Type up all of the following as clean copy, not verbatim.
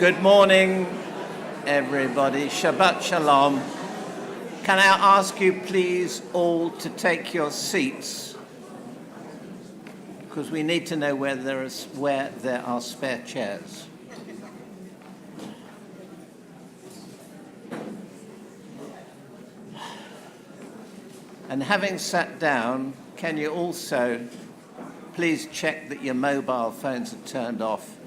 Good morning, everybody. Shabbat Shalom. Can I ask you, please, all to take your seats? Because we need to know where there are spare chairs. And having sat down, can you also please check that your mobile phones are turned off?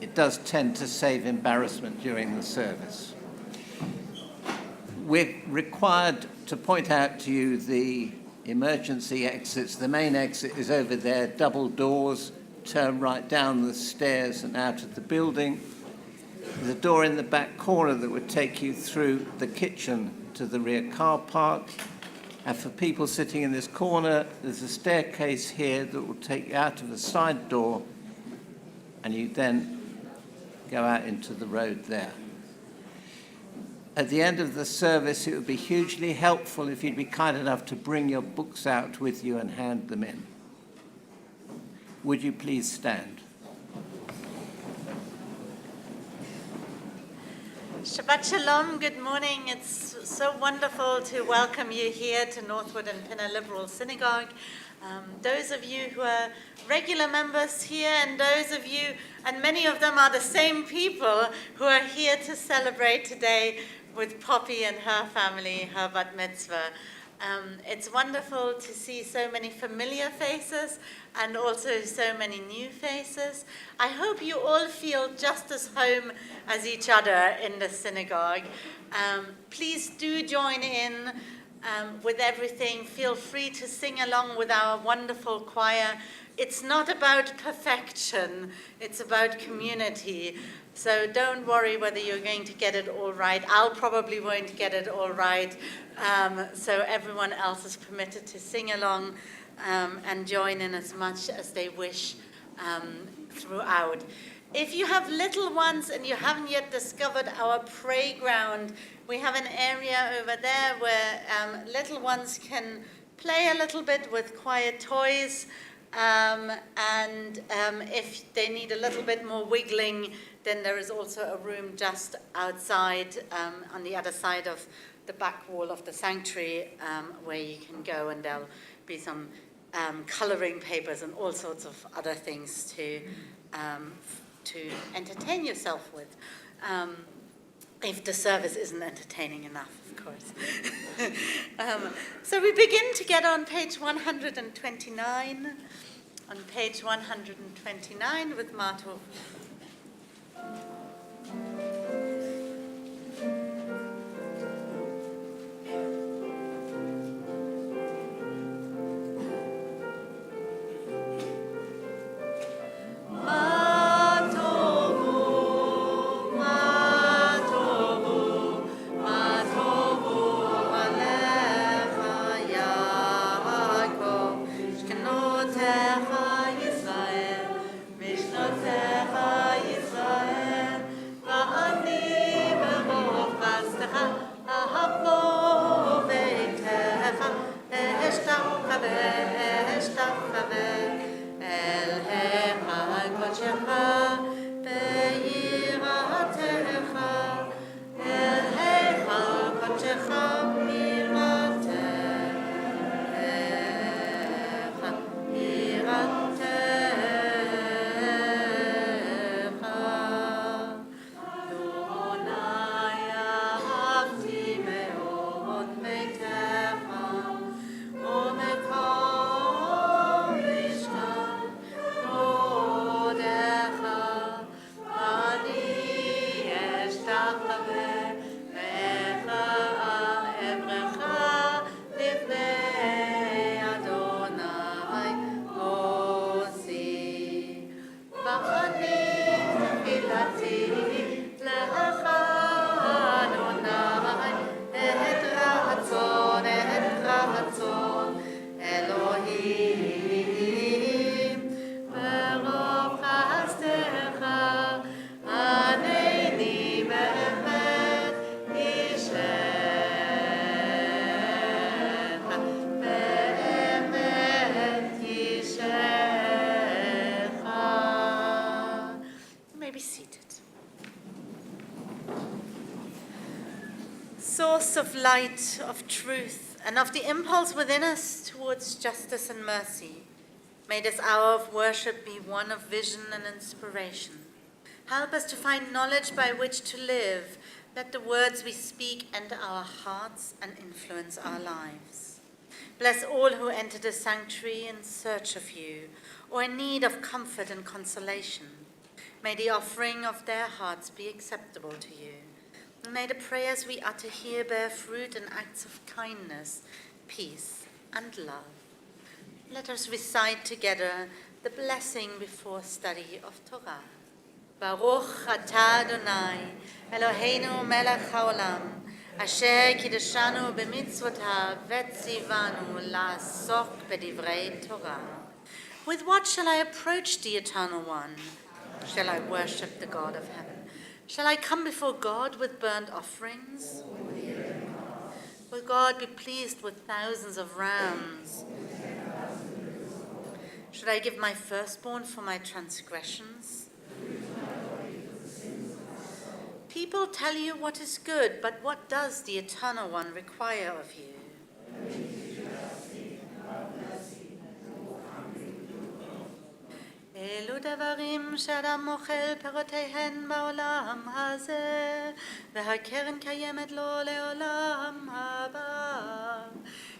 It does tend to save embarrassment during the service. We're required to point out to you the emergency exits. The main exit is over there, double doors, turn right down the stairs and out of the building. There's a door in the back corner that would take you through the kitchen to the rear car park. And for people sitting in this corner, there's a staircase here that will take you out of the side door, and you then go out into the road there. At the end of the service, it would be hugely helpful if you'd be kind enough to bring your books out with you and hand them in. Would you please stand? Shabbat Shalom, good morning. It's so wonderful to welcome you here to Northwood and Pinner Liberal Synagogue. Those of you who are regular members here, and those of you, and many of them are the same people who are here to celebrate today with Poppy and her family, her bat mitzvah. It's wonderful to see so many familiar faces and also so many new faces. I hope you all feel just as home as each other in the synagogue. Please do join in with everything. Feel free to sing along with our wonderful choir. It's not about perfection, it's about community. So don't worry whether you're going to get it all right. I'll probably won't get it all right. So everyone else is permitted to sing along and join in as much as they wish throughout. If you have little ones and you haven't yet discovered our playground, we have an area over there where little ones can play a little bit with quiet toys. And if they need a little bit more wiggling, then there is also a room just outside on the other side of the back wall of the sanctuary where you can go, and there'll be some coloring papers and all sorts of other things to entertain yourself with. If the service isn't entertaining enough, of course. So we begin to get on page 129. On page 129 with Martov. Yisrael, Mishnotech Be seated. Source of light, of truth, and of the impulse within us towards justice and mercy, may this hour of worship be one of vision and inspiration. Help us to find knowledge by which to live. Let the words we speak enter our hearts and influence our lives. Bless all who enter the sanctuary in search of you or in need of comfort and consolation. May the offering of their hearts be acceptable to you. And may the prayers we utter here bear fruit in acts of kindness, peace, and love. Let us recite together the blessing before study of Torah. Baruch atah Adonai, Eloheinu melech haolam, asher kiddushanu b'mitzvotav v'tzivanu la'asok b'divrei Torah. With what shall I approach the Eternal One? Shall I worship the God of heaven? Shall I come before God with burnt offerings? Will God be pleased with thousands of rams? Should I give my firstborn for my transgressions? People tell you what is good, but what does the Eternal One require of you? אלו דברים שאדם אוכל פירותיהן בעולם הזה, והקרן קיימת לו לעולם הבא.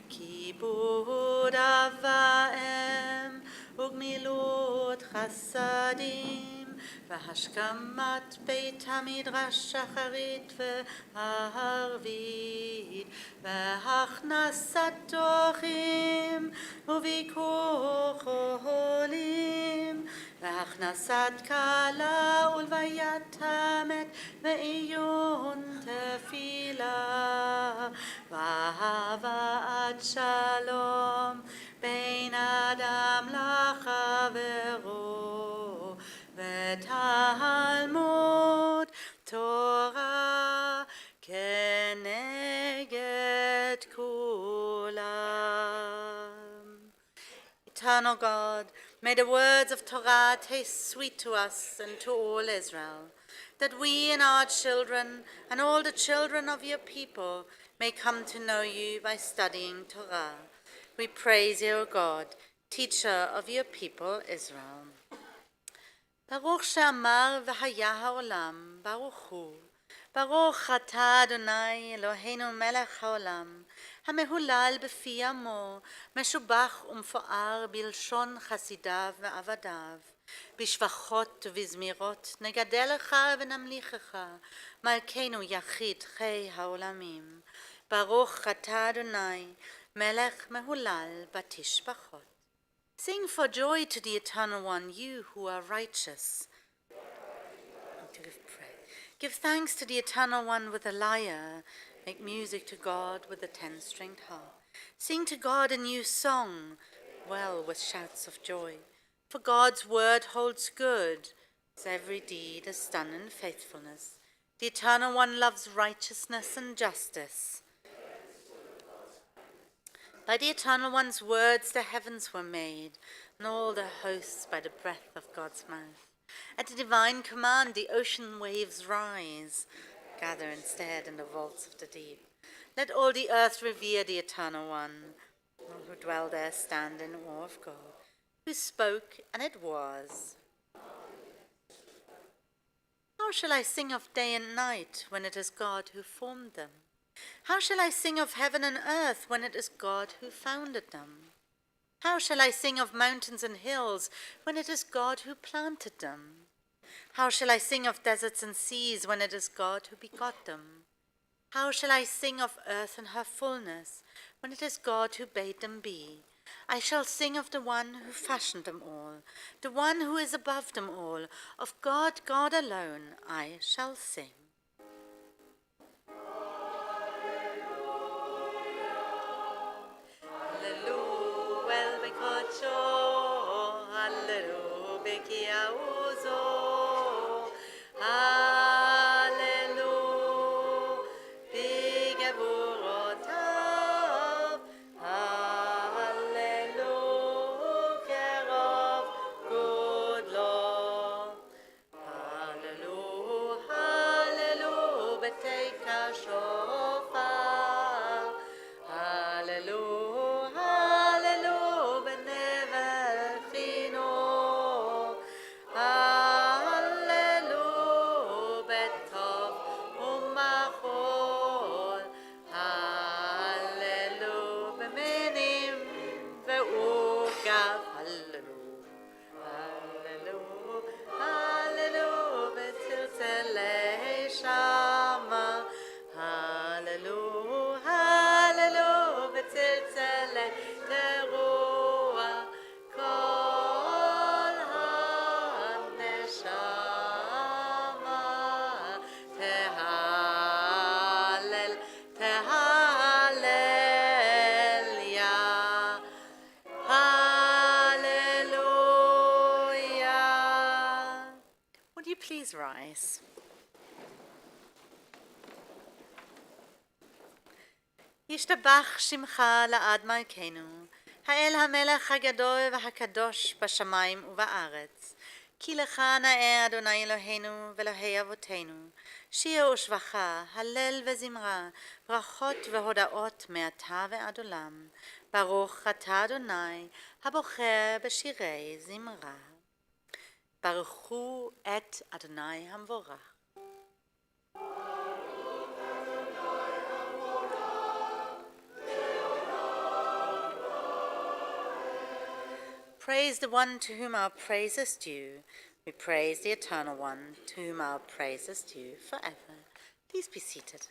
כיבוד אב ואם וגמילות חסדים, והשכמת בית המדרש שחרית והערבית, והכנסת תוכים וביקור חולים, והכנסת כלה ולוויית המת ועיון תפילה, והבאת שלום בין אדם לחברו, ותלמוד תורה כנגד כולם. Eternal God, may the words of Torah taste sweet to us and to all Israel, that we and our children and all the children of your people may come to know you by studying Torah. We praise you, O God, teacher of your people Israel. ברוך שאמר והיה העולם, ברוך הוא. ברוך אתה אדוני אלוהינו מלך העולם, המהולל בפי עמו, משובח ומפואר בלשון חסידיו ועבדיו. בשבחות ובזמירות נגדל לך ונמליכך, מלכנו יחיד חי העולמים. ברוך אתה אדוני, מלך מהולל בתשבחות. Sing for joy to the Eternal One, you who are righteous. Give thanks to the Eternal One with a lyre. Make music to God with a 10-stringed harp. Sing to God a new song, well with shouts of joy. For God's word holds good, as every deed is done in faithfulness. The Eternal One loves righteousness and justice. By the Eternal One's words the heavens were made, and all the hosts by the breath of God's mouth. At the divine command the ocean waves rise, gather instead in the vaults of the deep. Let all the earth revere the Eternal One. All who dwell there stand in awe of God, who spoke, and it was. How shall I sing of day and night when it is God who formed them? How shall I sing of heaven and earth when it is God who founded them? How shall I sing of mountains and hills when it is God who planted them? How shall I sing of deserts and seas when it is God who begot them? How shall I sing of earth and her fullness when it is God who bade them be? I shall sing of the one who fashioned them all, the one who is above them all. Of God, God alone, I shall sing. Hallelujah, bekacho, hallelujah, bekiauzo, hallelujah, bigevurotav, hallelujah, kerov gudlo, hallelujah, hallelujah, beteka shofar, hallelujah, hallelujah, benever fino, hallelujah, betov umachol, hallelujah, beminim ve'ugav, hallelujah, hallelujah, hallelujah, betzilzelei shama, hallelujah, hallelujah, betzilzelei teruah, kol haneshama, tehalel, tehalel, Yah. Hallelujah. Would you please rise? ישתבח שמך לעד מלכנו, האל המלך הגדול והקדוש בשמיים ובארץ. כי לך נאה אדוני אלוהינו ואלוהי אבותינו, שיר ושבחה, הלל וזמרה, ברכות והודאות מעתה ועד עולם. ברוך אתה אדוני, הבוחר בשירי זמרה. ברכו את אדוני המבורך. Praise the one to whom our praise is due. We praise the eternal one to whom our praise is due forever. Please be seated.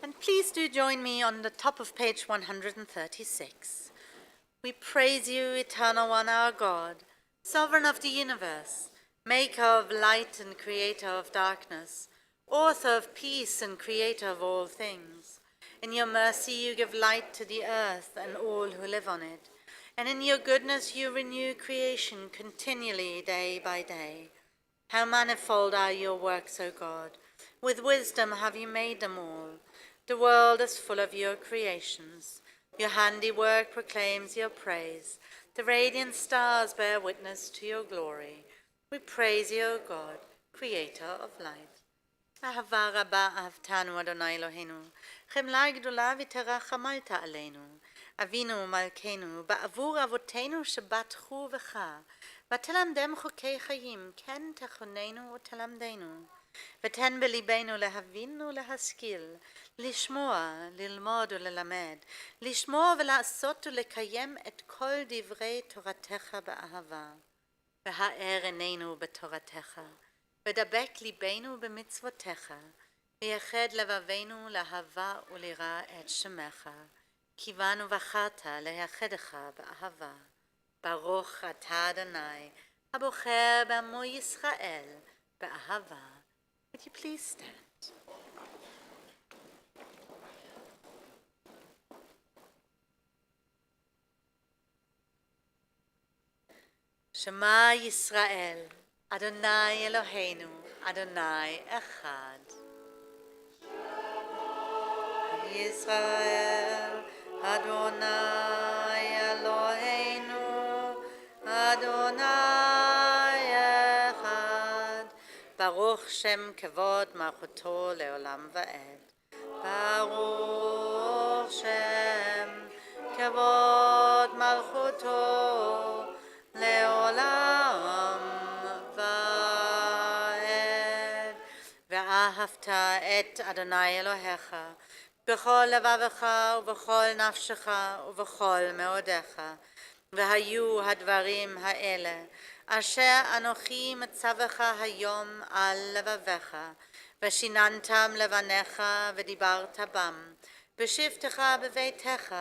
And please do join me on the top of page 136. We praise you, eternal one, our God, sovereign of the universe, maker of light and creator of darkness, author of peace and creator of all things. In your mercy you give light to the earth and all who live on it. And in your goodness you renew creation continually day by day. How manifold are your works, O God! With wisdom have you made them all. The world is full of your creations. Your handiwork proclaims your praise. The radiant stars bear witness to your glory. We praise you, O God, creator of light. אהבה רבה אהבתנו, אדוני אלוהינו, חמלה גדולה ותרחמת עלינו. אבינו מלכנו, בעבור אבותינו שבטחו בך, ותלמדם חוקי חיים, כן תכוננו ותלמדנו. ותן בליבנו להבין ולהשכיל, לשמוע, ללמוד וללמד, לשמוע ולעשות ולקיים את כל דברי תורתך באהבה. והאר עינינו בתורתך, ודבק ליבנו במצוותיך, ויחד לבבינו לאהבה וליראה את שמך. כיוון ובחרת ליחדך באהבה. ברוך אתה אדוני, הבוחר בעמו ישראל באהבה. Would you please stand? שמע ישראל, אדוני אלוהינו, אדוני אחד. ישראל, אדוני אלוהינו, אדוני אחד. ברוך שם כבוד מלכותו לעולם ועד. ברוך שם כבוד מלכותו לעולם ועד. ואהבת את אדוני אלוהיך בכל לבבך ובכל נפשך ובכל מאודיך. והיו הדברים האלה אשר אנוכי מצווך היום על לבביך, ושיננתם לבניך ודיברת בם, בשבתך בביתך,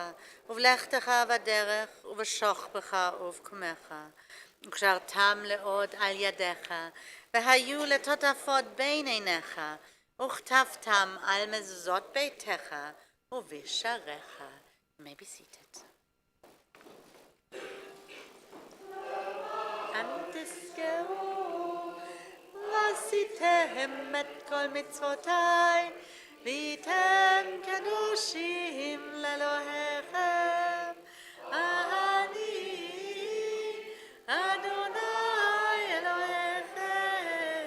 ובלכתך בדרך, ובשוכבך ובקומך. וקשרתם לעוד על ידיך, והיו לטוטפות בין עיניך, וכתבתם על מזוזות ביתך ובשעריך. You may be seated. אל תזכרו ועשיתם את כל מצוותיי, והייתם קדושים לאלוהיכם. אני אדוני אלוהיכם,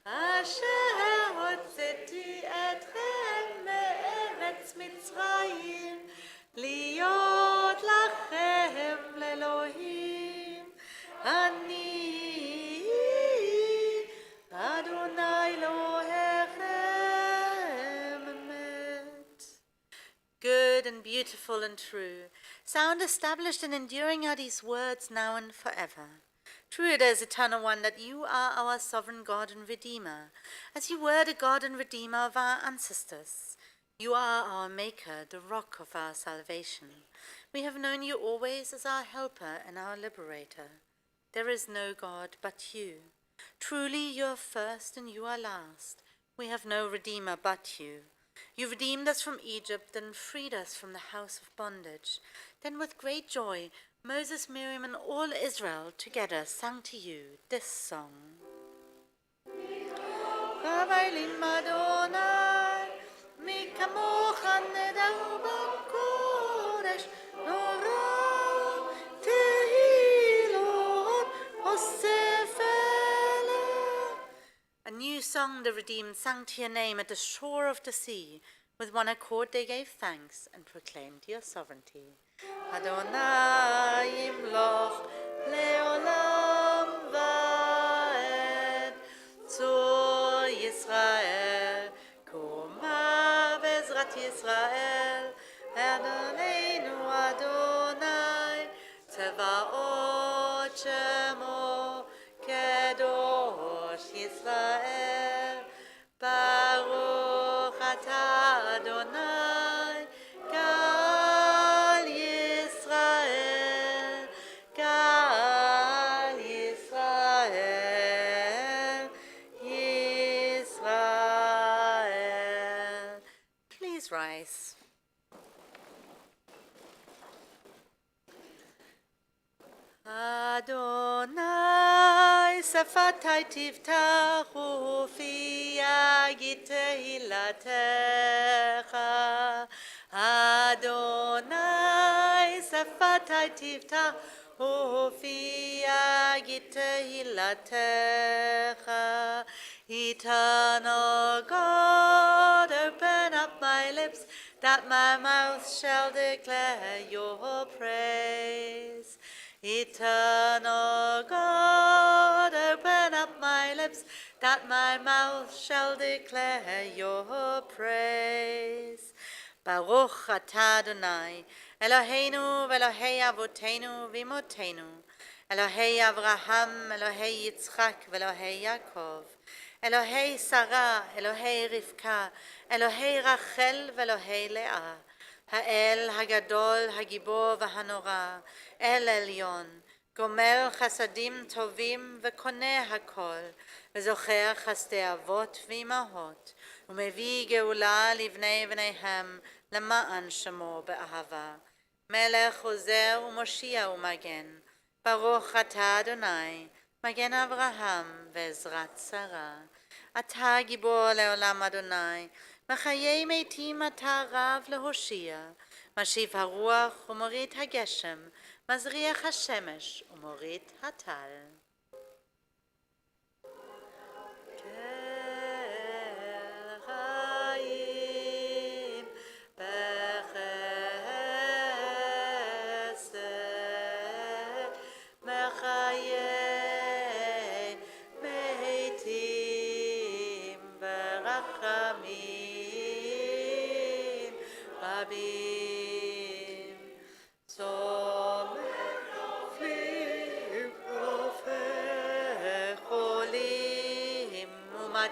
אשר הוצאתי אתכם מארץ מצרים, להיות לכם לאלוהים. אני אדוני אלוהיכם אמת. Good and beautiful and true, sound, established and enduring are these words now and forever. True it is, eternal one, that you are our sovereign God and Redeemer, as you were the God and Redeemer of our ancestors. You are our Maker, the rock of our salvation. We have known you always as our helper and our liberator. There is no God but you. Truly you are first and you are last. We have no Redeemer but you. You redeemed us from Egypt and freed us from the house of bondage. Then with great joy, Moses, Miriam, and all Israel together sang to you this song. Kavailim Adonai, mi kamocha nedar b'kodesh, nora tehilot osefele. A new song the redeemed sang to your name at the shore of the sea. With one accord they gave thanks and proclaimed your sovereignty. Adonai imloch leolam vaed, Tzur Yisrael, Kuma bezrat Yisrael, Adonenu Adonai, Tzevaot Shemo, Kedosh Yisrael, Baruch atah Adonai, Gal Yisrael, Gal Yisrael, Yisrael. Please rise. Adonai sefatai tiftachu fi tehillatcha. Adonai sefatai tiftachu fi tehillatcha. Eternal God, open up my lips, that my mouth shall declare your praise. Eternal God, open up my lips, that my mouth shall declare your praise. Baruch atah Adonai, Eloheinu v'Elohei avotenu v'imotenu, Elohei Avraham, Elohei Yitzchak, v'Elohei Yaakov, Elohei Sarah, Elohei Rivka, Elohei Rachel, v'Elohei Leah, Ha'el Hagadol, Hagibor v'Hanora, El Elyon, Gomel Chasadim Tovim v'Koneh Hakol, v'Zocher Chasdei Avot v'Imahot, U'Mevi Geula Livnei V'neihem, Lema'an Shemo Be'ahava, Melech Ozer U'Moshia U'Magen, Baruch atah Adonai, Magen Avraham ve'Ezrat Sarah. Atah Gibor le'olam Adonai, Mechayei meitim atah Rav lehoshia, Mashiv haruach u'morit hageshem, Mazriach hashemesh u'morit hatal. Kel chayim b'chesed, mechayei meitim b'rachamim rabim. Somech li profet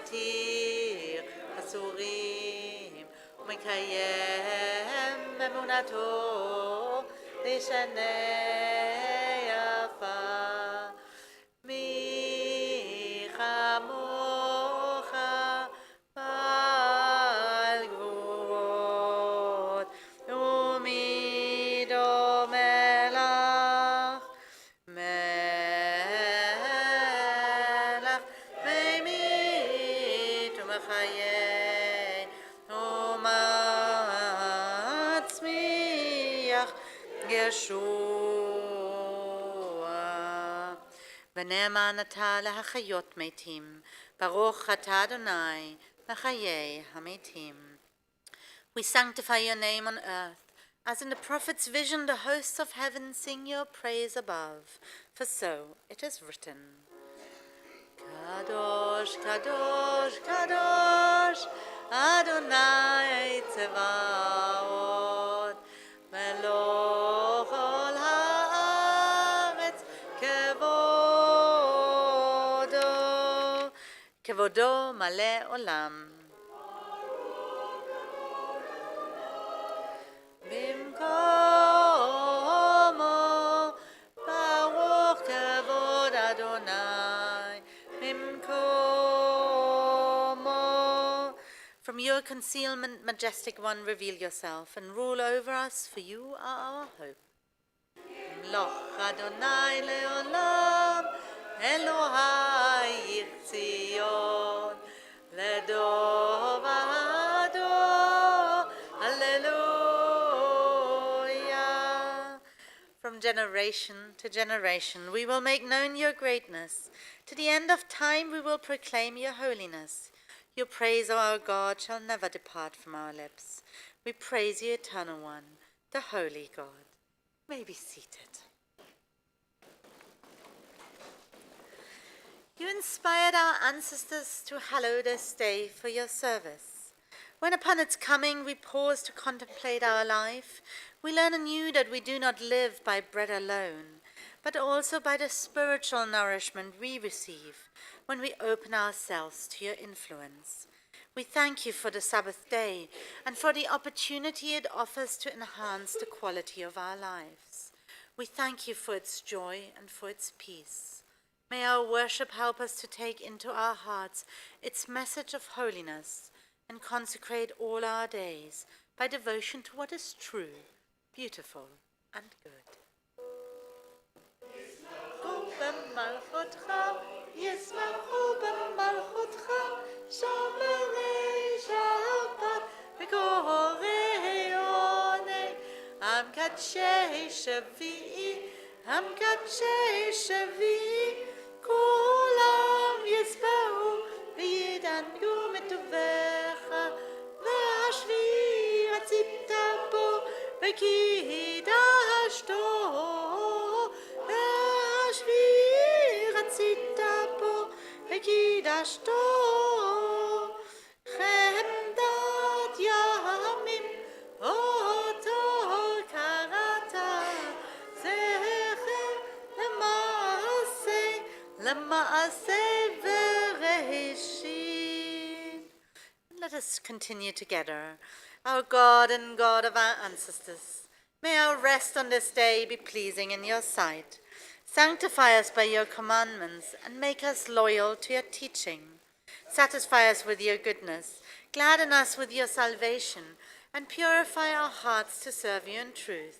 מתיר אסורים ומקיים אמונתו לשנה יפה. מי כמוך בעל גבורות ומי דומה לך מלך ממית ומחיי ומצמיח ישוע. ונאמן אתה להחיות מתים, ברוך אתה אדוני לחיי המתים. We sanctify your name on earth, as in the prophet's vision the hosts of heaven sing your praise above, for so it is written. Kadosh, Kadosh, Kadosh, Adonai Tzevaot, Meloch ol haaretz, Kevodo, Kevodo male olam. Bimkomo, Baruch Kavod Adonai, Bimkomo. From your concealment, majestic one, reveal yourself and rule over us, for you are our hope. Mloch Adonai leolam, Elohai Yichtzion, Ledov Ador, Hallelujah. From generation to generation, we will make known your greatness. To the end of time, we will proclaim your holiness. Your praise, O our God, shall never depart from our lips. We praise you, Eternal One, the Holy God. You may be seated. You inspired our ancestors to hallow this day for your service. When upon its coming we pause to contemplate our life, we learn anew that we do not live by bread alone, but also by the spiritual nourishment we receive when we open ourselves to your influence. We thank you for the Sabbath day and for the opportunity it offers to enhance the quality of our lives. We thank you for its joy and for its peace. May our worship help us to take into our hearts its message of holiness and consecrate all our days by devotion to what is true, beautiful, and good. כולם יספרו וידעו מטובך והשביעי רצית בו וקידשתו והשביעי רצית בו וקידשתו חמדת ימים אותו קראת זכר למעשה וראשית. Let us continue together. Our God and God of our ancestors, may our rest on this day be pleasing in your sight. Sanctify us by your commandments and make us loyal to your teaching. Satisfy us with your goodness, gladden us with your salvation, and purify our hearts to serve you in truth.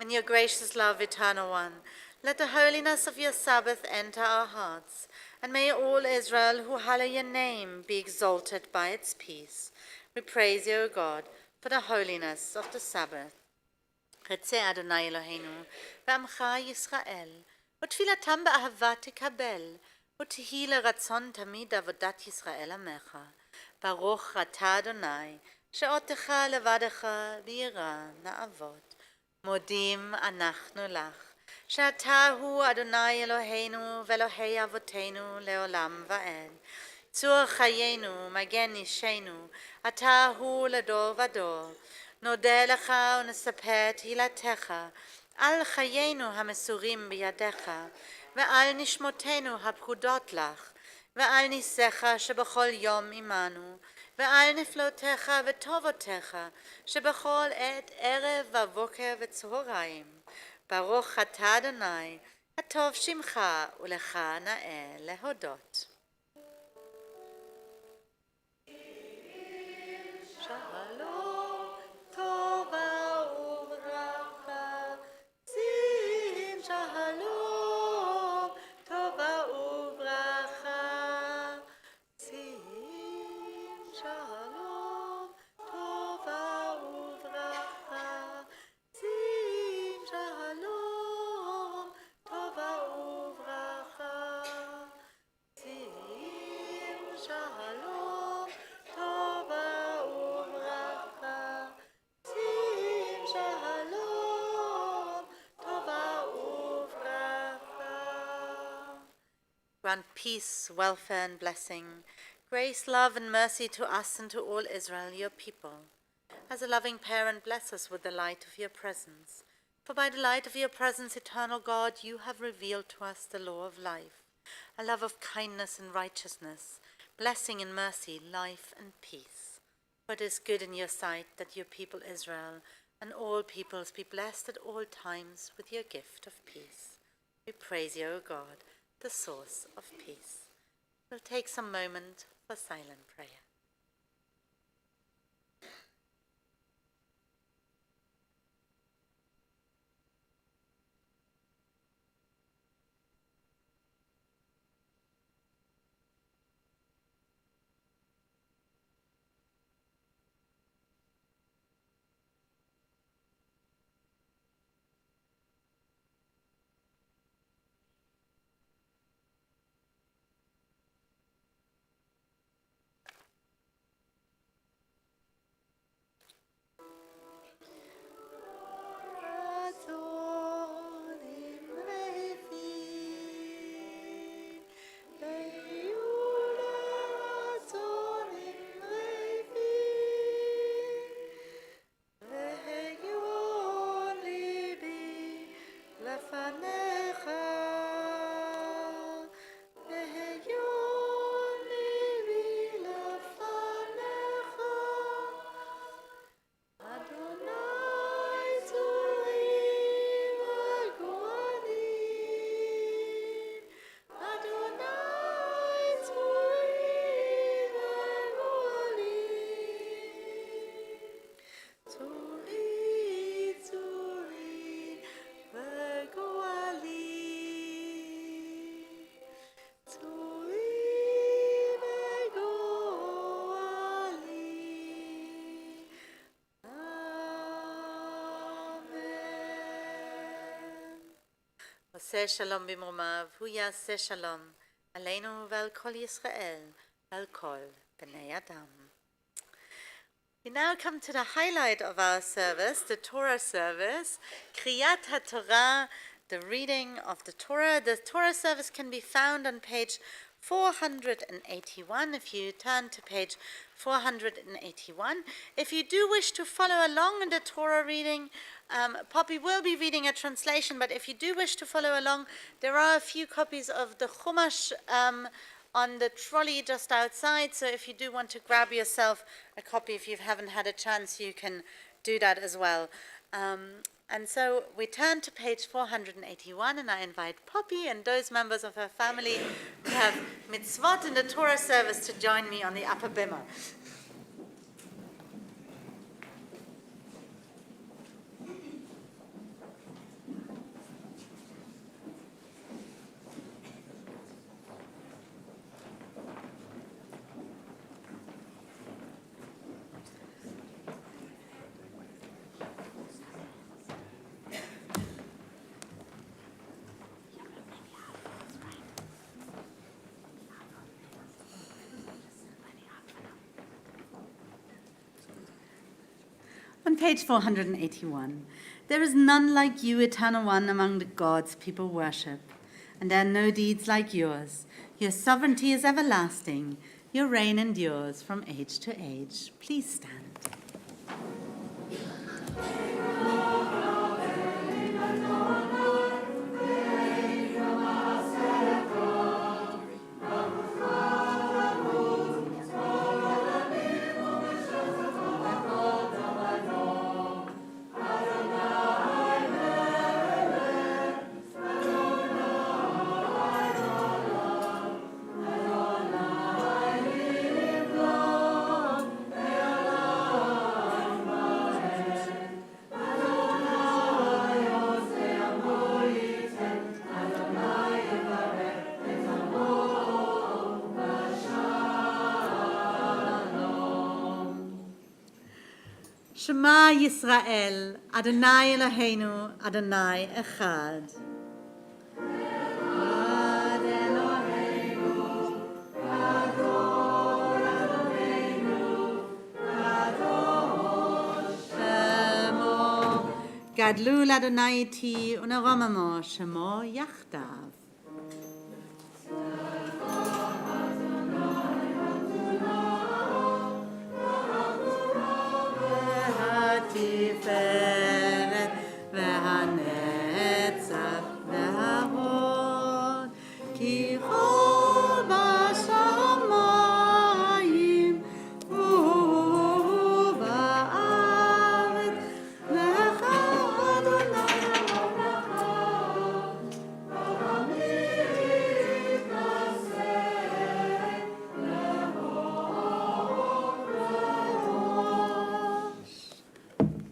In your gracious love, Eternal One, let the holiness of your Sabbath enter our hearts, and may all Israel who hallow your name be exalted by its peace. We praise you, O God, for the holiness of the Sabbath. רצה אדוני אלוהינו, ועמך ישראל, ותפילתם באהבה תקבל, ותהי לרצון תמיד עבודת ישראל עמך. ברוך אתה אדוני, שאותך לבדך ביראה נעבוד. מודים אנחנו לך, שאתה הוא אדוני אלוהינו ואלוהי אבותינו לעולם ועד. צור חיינו, מגן אישנו, אתה הוא לדור ודור. נודה לך ונספר תהילתך, על חיינו המסורים בידיך, ועל נשמותינו הפקודות לך, ועל ניסיך שבכל יום עמנו, ועל נפלותיך וטובותיך שבכל עת ערב ובוקר וצהריים. ברוך אתה אדוני, הטוב שמך ולך נאה להודות. שלום, טובה וברכה, שים שלום, טובה וברכה, שים שלום, טובה וברכה, שים שלום, טובה וברכה, שים שלום, טובה וברכה, שים שלום, טובה וברכה. Grant peace, welfare, and blessing, grace, love, and mercy to us and to all Israel, your people. As a loving parent, bless us with the light of your presence. For by the light of your presence, eternal God, you have revealed to us the law of life, a love of kindness and righteousness, blessing and mercy, life and peace. For it is good in your sight that your people Israel and all peoples be blessed at all times with your gift of peace. We praise you, O God, the source of peace. We'll take some moment for silent prayer. עושה שלום במרומיו, הוא יעשה שלום עלינו ועל כל ישראל ועל כל בני אדם. We now come to the highlight of our service, the Torah service, Kriyat HaTorah, the reading of the Torah. The Torah service can be found on page 481, if you turn to page 481. If you do wish to follow along in the Torah reading, Poppy will be reading a translation, but if you do wish to follow along, there are a few copies of the Chumash on the trolley just outside, so if you do want to grab yourself a copy, if you haven't had a chance, you can do that as well. And so we turn to page 481, and I invite Poppy and those members of her family who have mitzvot in the Torah service to join me on the upper bimah. On page 481, there is none like you, Eternal One, among the gods people worship, and there are no deeds like yours. Your sovereignty is everlasting. Your reign endures from age to age. Please stand. Shema Yisrael, Adonai Eloheinu, Adonai Echad. Gadlu l'Adonai iti uneromamo shemo yachdav. V'hatiferet v'hanetzach v'hahod ki chol b'shamayim u'ba'aretz lecha Adonai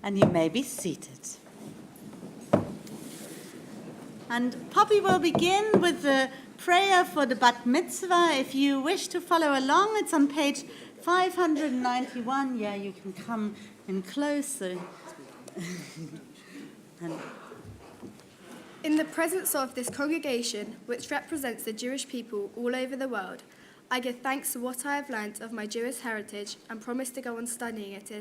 and you may be seated. And Poppy will begin with the prayer for the Bat Mitzvah. If you wish to follow along, it's on page 591. Yeah, you can come in closer. In the presence of this congregation, which represents the Jewish people all over the world, I give thanks for what I have learnt of my Jewish heritage and promise to go on studying it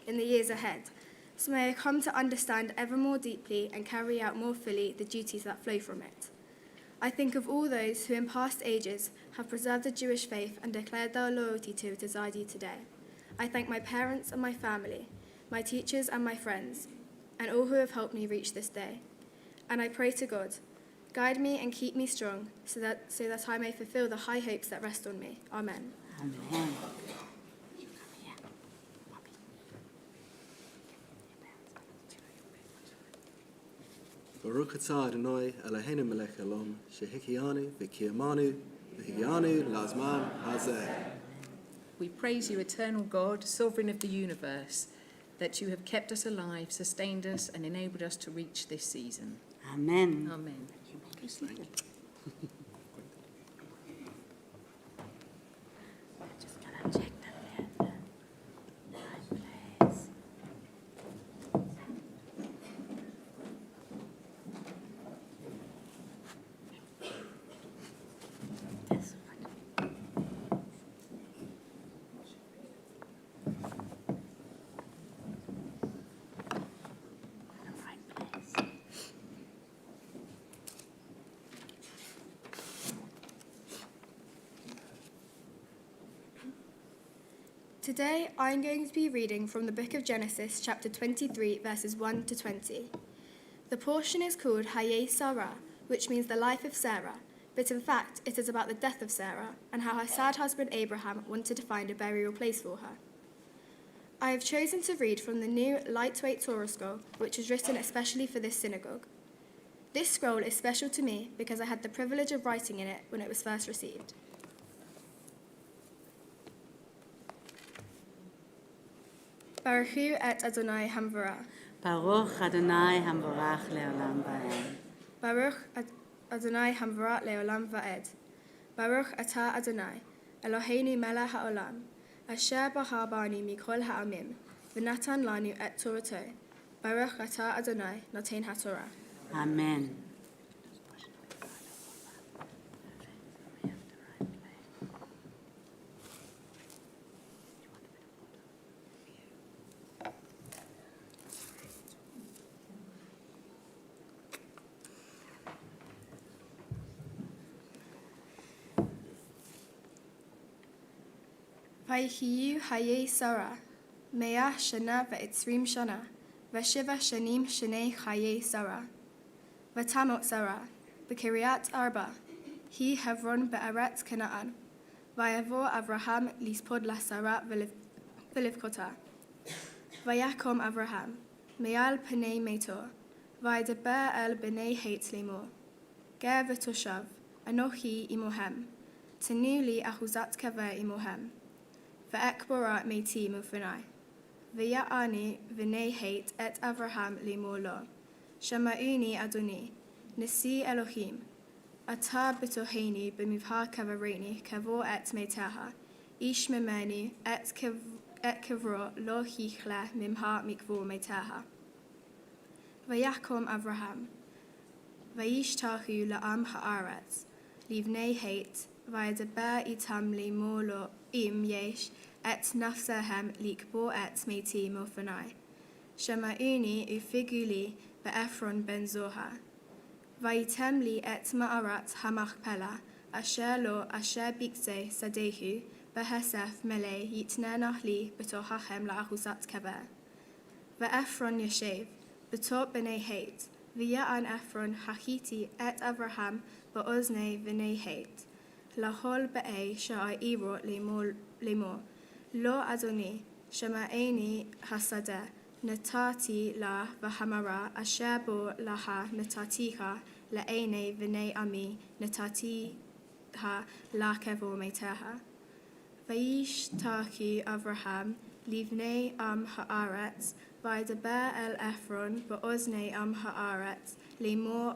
in the years ahead, so may I come to understand ever more deeply and carry out more fully the duties that flow from it. I think of all those who in past ages have preserved the Jewish faith and declared their loyalty to it as I do today. I thank my parents and my family, my teachers and my friends, and all who have helped me reach this day. And I pray to God, guide me and keep me strong, so that I may fulfill the high hopes that rest on me. Amen. Amen. Baruch atah Adonai Eloheinu melech haolam shehikianu v'kiyamanu v'higianu lazman hazeh. We praise you, eternal God, sovereign of the universe, that you have kept us alive, sustained us, and enabled us to reach this season. Amen. Amen. Just gotta check that there. Right place. This one. Right place. Today, I'm going to be reading from the book of Genesis, chapter 23, verses 1 to 20. The portion is called Hayei Sarah, which means the life of Sarah, but in fact, it is about the death of Sarah and how her sad husband Abraham wanted to find a burial place for her. I have chosen to read from the new lightweight Torah scroll, which was written especially for this synagogue. This scroll is special to me because I had the privilege of writing in it when it was first received. Baruchu et Adonai Hamvarah. Baruch Adonai Hamvorach Leolam Va'ed. Baruch Adonai Hamvarah Leolam Va'ed. Baruch Atah Adonai, Eloheinu melech haolam, asher bahar banu mikol ha'amim, v'natan lanu et Torato. Baruch Atah Adonai, noten haTorah. Amen. Vayihiyu hayei Sarah, me'ah shana ve'etzrim shana, v'shiva shanim shenei hayei Sarah. V'tamot Sarah, b'kiryat Arba, hi Hebron be'aretz Canaan. Vayavo Avraham lispod la Sarah v'livkota. Vayakom Avraham, me'al pnei metor, vaydeber el b'nei heit lemor. Ger v'toshav, anochi imohem, tenu li ahuzat kaver imohem. V'ekborat meiti mufanai. V'ya'ani v'nei heit et Avraham lemor lo. Shama'uni Adoni, Nisi Elohim, Ata b'toheni b'mivha kavareni kavor et meitaha, ish memenu et kivro lo hichle mimha mikvo meteha. Vayakom Avraham. Vayishtahu la'am ha'aretz. Livnei hate. Vayadeber itam limolo im yesh et nafsehem likbo et meiti mofanai. Shema'uni ufiguli be'efron ben Zoha. Vayitem li et ma'arat hamachpela. Asher lo asher bikze sadehu. Behesef mele yitnenach li betohachem la'achusat kever. Ve'efron yeshev. Betot b'nei hate. V'ya'an Ephron hachiti et Avraham ba'oznei v'nei hate. Lahol be'ei sha'iro lemor. Lo Adoni shema'eni hasadeh. Natati la v'hamara asher bo laha natatiha la'enei v'nei ami natatiha la kevo meteha. Vayishtaku Avraham livnei am ha'aretz. Vaydaber el Ephron ba'oznei am ha'aretz lemor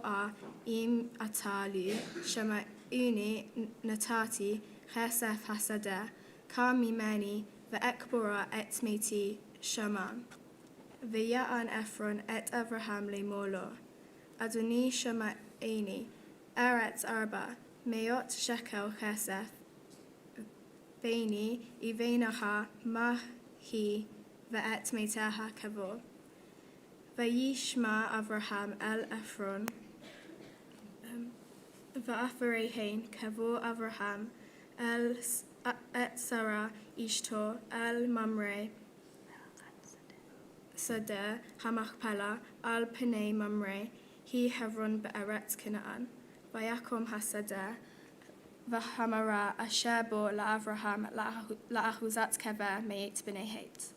im atalu shema'uni natati chesef hasadeh ka mimeni ve'ekbora et meiti shaman. V'ya'an Ephron et Avraham lemor lo. Adoni shema'eni eretz arba meot shekel chesef Beini ivenaha mahi ve'et meteha kavor. Vayishma Avraham el Ephron. Va'afarehein kavor Avraham el et Sarah ishto el Mamre. Sadeh hamachpela al Pnei Mamre. He Hebron be'eretz Canaan. Vayakom hasadeh. V'hamara asher bo la'Avraham la'achuzat kever meit b'nei hate.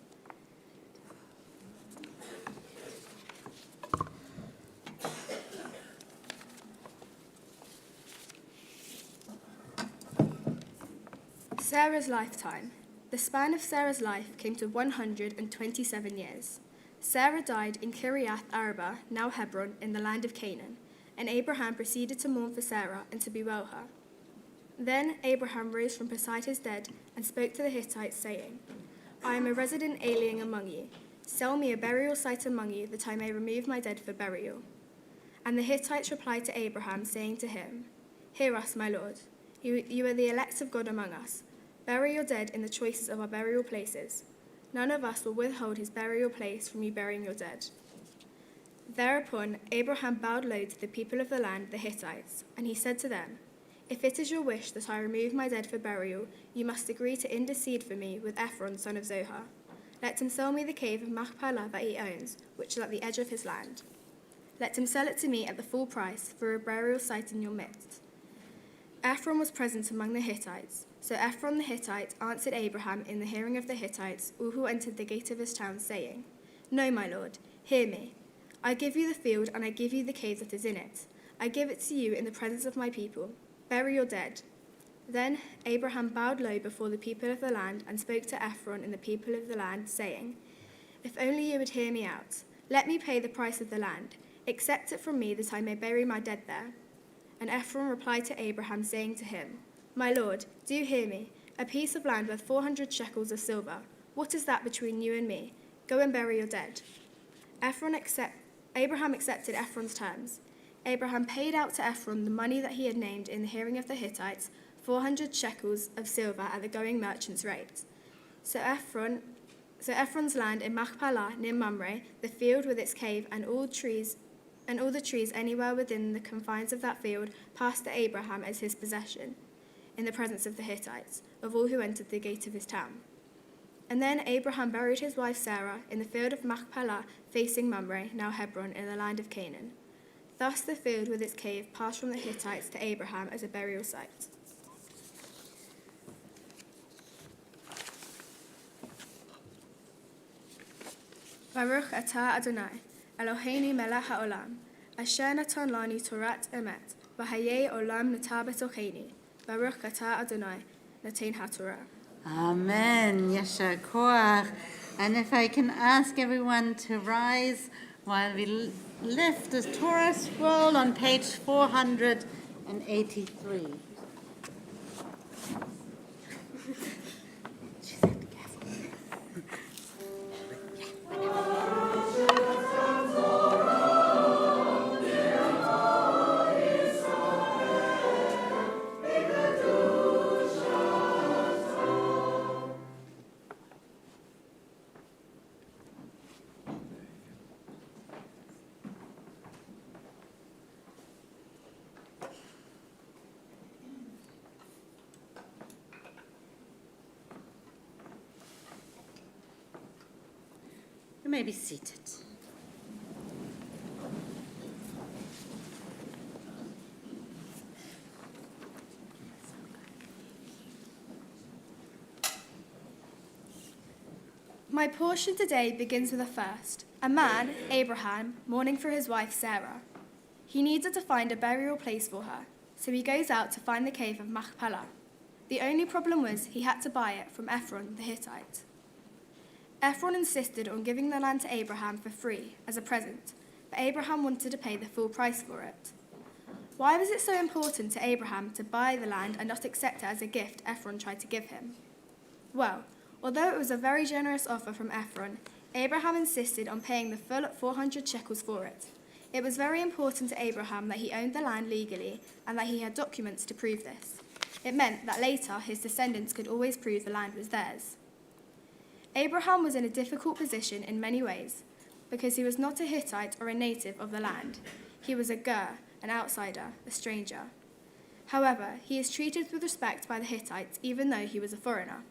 Sarah's lifetime. The span of Sarah's life came to 127 years. Sarah died in Kiriath Arba, now Hebron, in the land of Canaan, and Abraham proceeded to mourn for Sarah and to bewail her. Then Abraham rose from beside his dead and spoke to the Hittites, saying, I am a resident alien among you. Sell me a burial site among you, that I may remove my dead for burial. And the Hittites replied to Abraham, saying to him, Hear us, my lord. You are the elect of God among us. Bury your dead in the choicest of our burial places. None of us will withhold his burial place from you burying your dead. Thereupon Abraham bowed low to the people of the land, the Hittites, and he said to them, If it is your wish that I remove my dead for burial, you must agree to intercede for me with Ephron, son of Zohar. Let him sell me the cave of Machpelah that he owns, which is at the edge of his land. Let him sell it to me at the full price for a burial site in your midst. Ephron was present among the Hittites. So Ephron the Hittite answered Abraham in the hearing of the Hittites, all who entered the gate of his town, saying, No, my lord, hear me. I give you the field, and I give you the cave that is in it. I give it to you in the presence of my people. Bury your dead. Then Abraham bowed low before the people of the land and spoke to Ephron and the people of the land, saying, If only you would hear me out. Let me pay the price of the land. Accept it from me that I may bury my dead there. And Ephron replied to Abraham, saying to him, My lord, do you hear me? A piece of land worth 400 shekels of silver. What is that between you and me? Go and bury your dead. Abraham accepted Ephron's terms. Abraham paid out to Ephron the money that he had named in the hearing of the Hittites, 400 shekels of silver at the going merchant's rate. So Ephron's land in Machpelah near Mamre, the field with its cave and all the trees anywhere within the confines of that field, passed to Abraham as his possession, in the presence of the Hittites, of all who entered the gate of his town. And then Abraham buried his wife Sarah in the field of Machpelah, facing Mamre, now Hebron, in the land of Canaan. Thus the field with its cave passed from the Hittites to Abraham as a burial site. Baruch atah Adonai, Eloheinu melech haolam, asher natan lanu Torat emet, v'hayei olam nata betochenu. Baruch atah Adonai, natein haTorah. Amen. Yashar koach. And if I can ask everyone to rise while we lift the Torah scroll on page 483. may be seated. My portion today begins with a first. A man, Abraham, mourning for his wife Sarah. He needed to find a burial place for her, so he goes out to find the cave of Machpelah. The only problem was he had to buy it from Ephron the Hittite. Ephron insisted on giving the land to Abraham for free as a present, but Abraham wanted to pay the full price for it. Why was it so important to Abraham to buy the land and not accept it as a gift Ephron tried to give him? Well, although it was a very generous offer from Ephron, Abraham insisted on paying the full 400 shekels for it. It was very important to Abraham that he owned the land legally and that he had documents to prove this. It meant that later his descendants could always prove the land was theirs. Abraham was in a difficult position in many ways because he was not a Hittite or a native of the land. He was a ger, an outsider, a stranger. However, he is treated with respect by the Hittites even though he was a foreigner.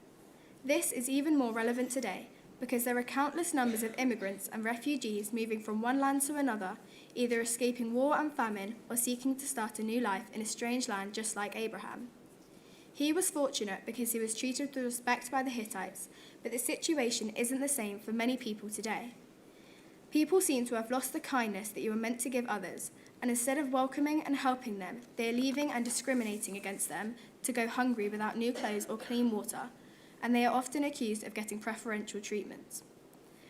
This is even more relevant today because there are countless numbers of immigrants and refugees moving from one land to another, either escaping war and famine or seeking to start a new life in a strange land just like Abraham. He was fortunate because he was treated with respect by the Hittites, but the situation isn't the same for many people today. People seem to have lost the kindness that you were meant to give others, and instead of welcoming and helping them, they are leaving and discriminating against them to go hungry without new clothes or clean water, and they are often accused of getting preferential treatment.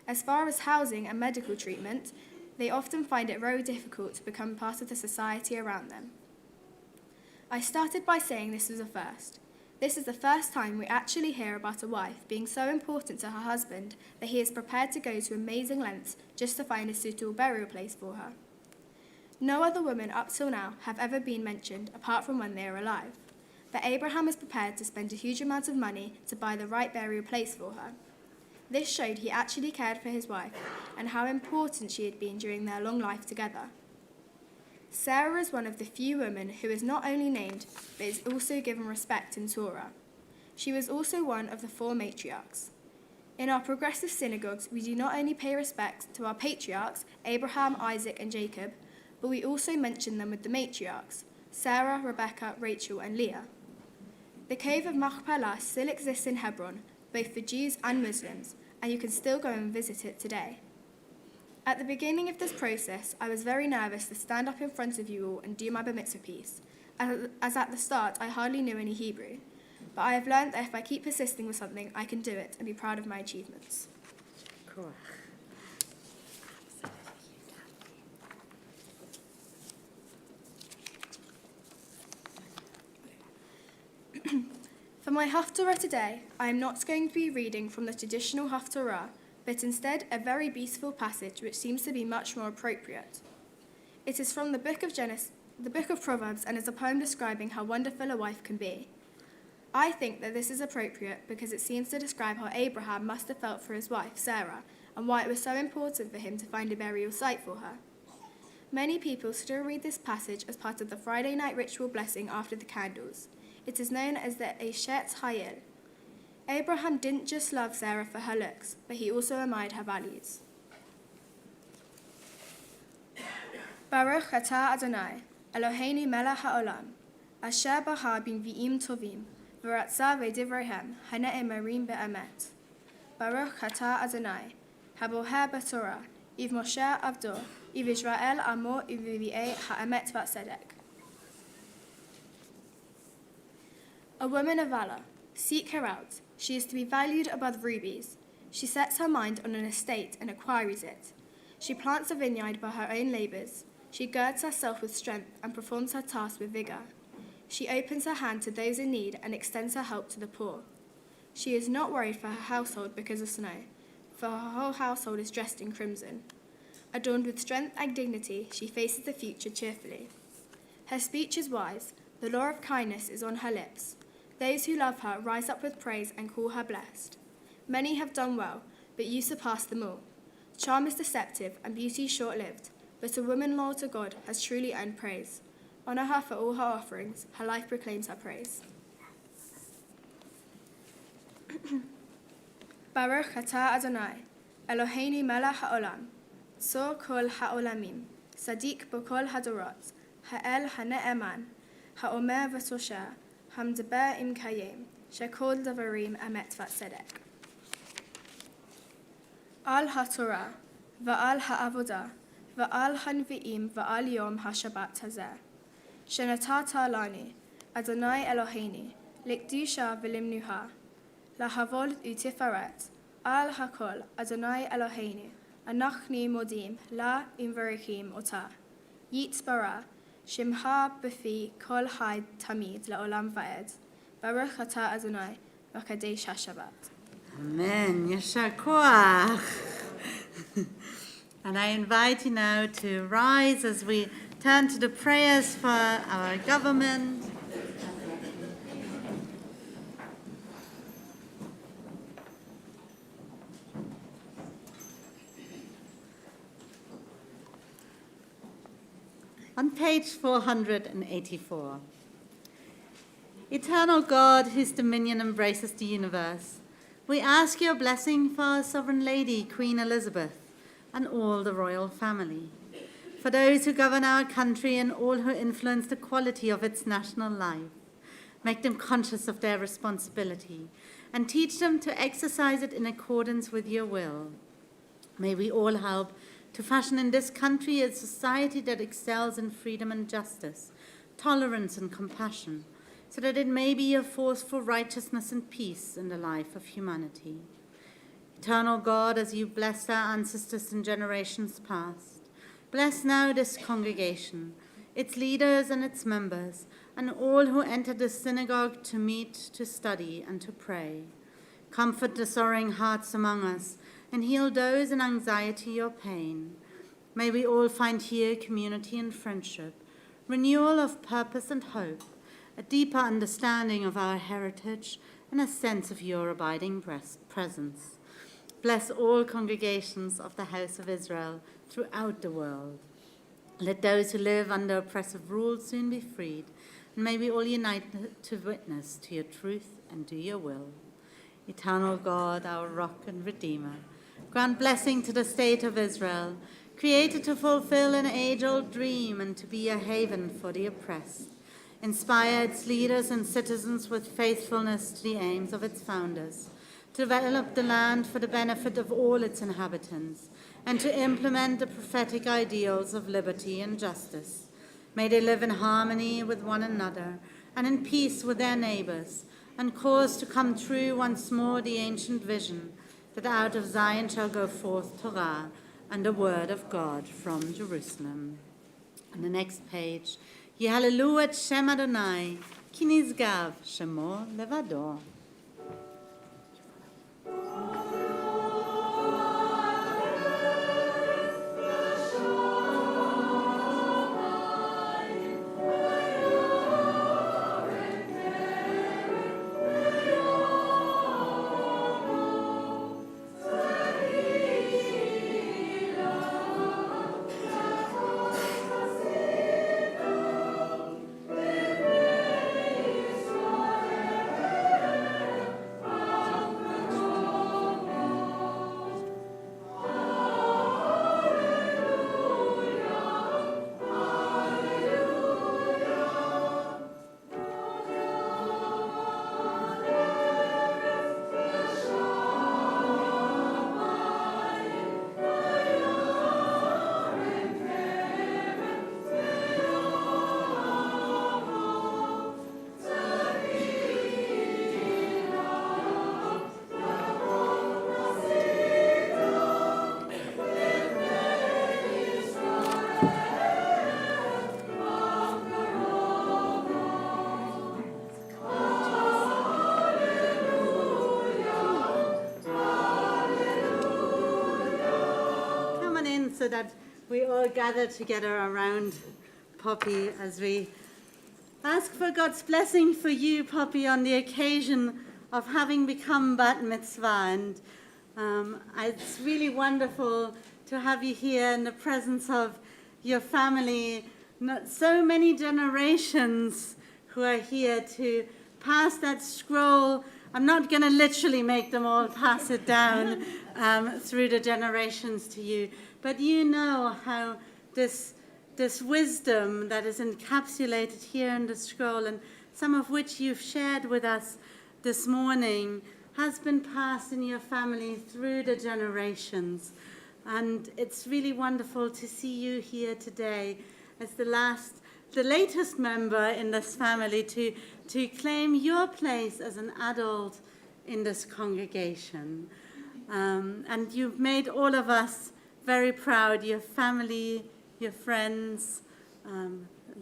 As far as housing and medical treatment, they often find it very difficult to become part of the society around them. I started by saying this was a first. This is the first time we actually hear about a wife being so important to her husband that he is prepared to go to amazing lengths just to find a suitable burial place for her. No other women up till now have ever been mentioned apart from when they are alive. But Abraham is prepared to spend a huge amount of money to buy the right burial place for her. This showed he actually cared for his wife and how important she had been during their long life together. Sarah is one of the few women who is not only named, but is also given respect in Torah. She was also one of the 4 matriarchs. In our progressive synagogues, we do not only pay respect to our patriarchs, Abraham, Isaac, and Jacob, but we also mention them with the matriarchs, Sarah, Rebecca, Rachel, and Leah. The cave of Machpelah still exists in Hebron, both for Jews and Muslims, and you can still go and visit it today. At the beginning of this process, I was very nervous to stand up in front of you all and do my bar mitzvah piece, as at the start I hardly knew any Hebrew. But I have learned that if I keep persisting with something, I can do it and be proud of my achievements. Cool. For my Haftarah today, I am not going to be reading from the traditional Haftarah, but instead a very beautiful passage which seems to be much more appropriate. It is from the book of Proverbs, and is a poem describing how wonderful a wife can be. I think that this is appropriate because it seems to describe how Abraham must have felt for his wife, Sarah, and why it was so important for him to find a burial site for her. Many people still read this passage as part of the Friday night ritual blessing after the candles. It is known as the Eshet Hayil. Abraham didn't just love Sarah for her looks, but he also admired her values. Baruch atah Adonai, Eloheinu melech haolam, asher bara b'nvi'im tovim, v'ratza v'divrehem, hane'emarim be'emet. Baruch atah Adonai, haboher b'torah, iv Moshe avdo, iv Israel amo iv'vi'ei ha'emet v'tzedek. A woman of valor, seek her out. She is to be valued above rubies. She sets her mind on an estate and acquires it. She plants a vineyard by her own labors. She girds herself with strength and performs her task with vigor. She opens her hand to those in need and extends her help to the poor. She is not worried for her household because of snow, for her whole household is dressed in crimson. Adorned with strength and dignity, she faces the future cheerfully. Her speech is wise. The law of kindness is on her lips. Those who love her rise up with praise and call her blessed. Many have done well, but you surpass them all. Charm is deceptive and beauty short-lived, but a woman loyal to God has truly earned praise. Honor her for all her offerings. Her life proclaims her praise. Baruch atah Adonai, Eloheinu melech haolam, tzor kol haolamim, sadiq b'kol hadorot, ha'el ha'ne'eman, ha'omer v'tosher, hamdaber im kayim, shekol davarim emet v'tzedek. Al ha'torah, va'al ha'avodah, va'al ha'nvi'im, va'al yom ha'shabbat hazeh. Shenatata lani, Adonai Eloheinu, likdusha v'limnuha, lahavod utifaret, al hakol, Adonai Eloheinu, anachni modim, la imverichim ota. Yit bara, shimha b'fi kol haid tamid la'olam va'ed, baruch ata Adonai, v'kadesh ha'shabbat. Amen. Yasher koach. And I invite you now to rise as we turn to the prayers for our government. On page 484. Eternal God, whose dominion embraces the universe, we ask your blessing for our Sovereign Lady, Queen Elizabeth, and all the royal family, for those who govern our country and all who influence the quality of its national life. Make them conscious of their responsibility and teach them to exercise it in accordance with your will. May we all help to fashion in this country a society that excels in freedom and justice, tolerance and compassion, so that it may be a force for righteousness and peace in the life of humanity. Eternal God, as you blessed our ancestors in generations past, bless now this congregation, its leaders and its members, and all who enter the synagogue to meet, to study, and to pray. Comfort the sorrowing hearts among us, and heal those in anxiety or pain. May we all find here community and friendship, renewal of purpose and hope, a deeper understanding of our heritage, and a sense of your abiding presence. Bless all congregations of the House of Israel throughout the world. Let those who live under oppressive rule soon be freed, and may we all unite to witness to your truth and do your will. Eternal God, our rock and redeemer, grant blessing to the state of Israel, created to fulfill an age-old dream and to be a haven for the oppressed. Inspire its leaders and citizens with faithfulness to the aims of its founders, to develop the land for the benefit of all its inhabitants, and to implement the prophetic ideals of liberty and justice. May they live in harmony with one another and in peace with their neighbors, and cause to come true once more the ancient vision that out of Zion shall go forth Torah and the word of God from Jerusalem. On the next page, Yehalelu et Shem Adonai, ki nizgav shemo levado. So that we all gather together around Poppy as we ask for God's blessing for you, Poppy, on the occasion of having become Bat Mitzvah. And it's really wonderful to have you here in the presence of your family, not so many generations who are here to pass that scroll I'm not going to literally make them all pass it down through the generations to you, but you know how this wisdom that is encapsulated here in the scroll, and some of which you've shared with us this morning, has been passed in your family through the generations. And it's really wonderful to see you here today as the latest member in this family to claim your place as an adult in this congregation. And you've made all of us very proud, your family, your friends,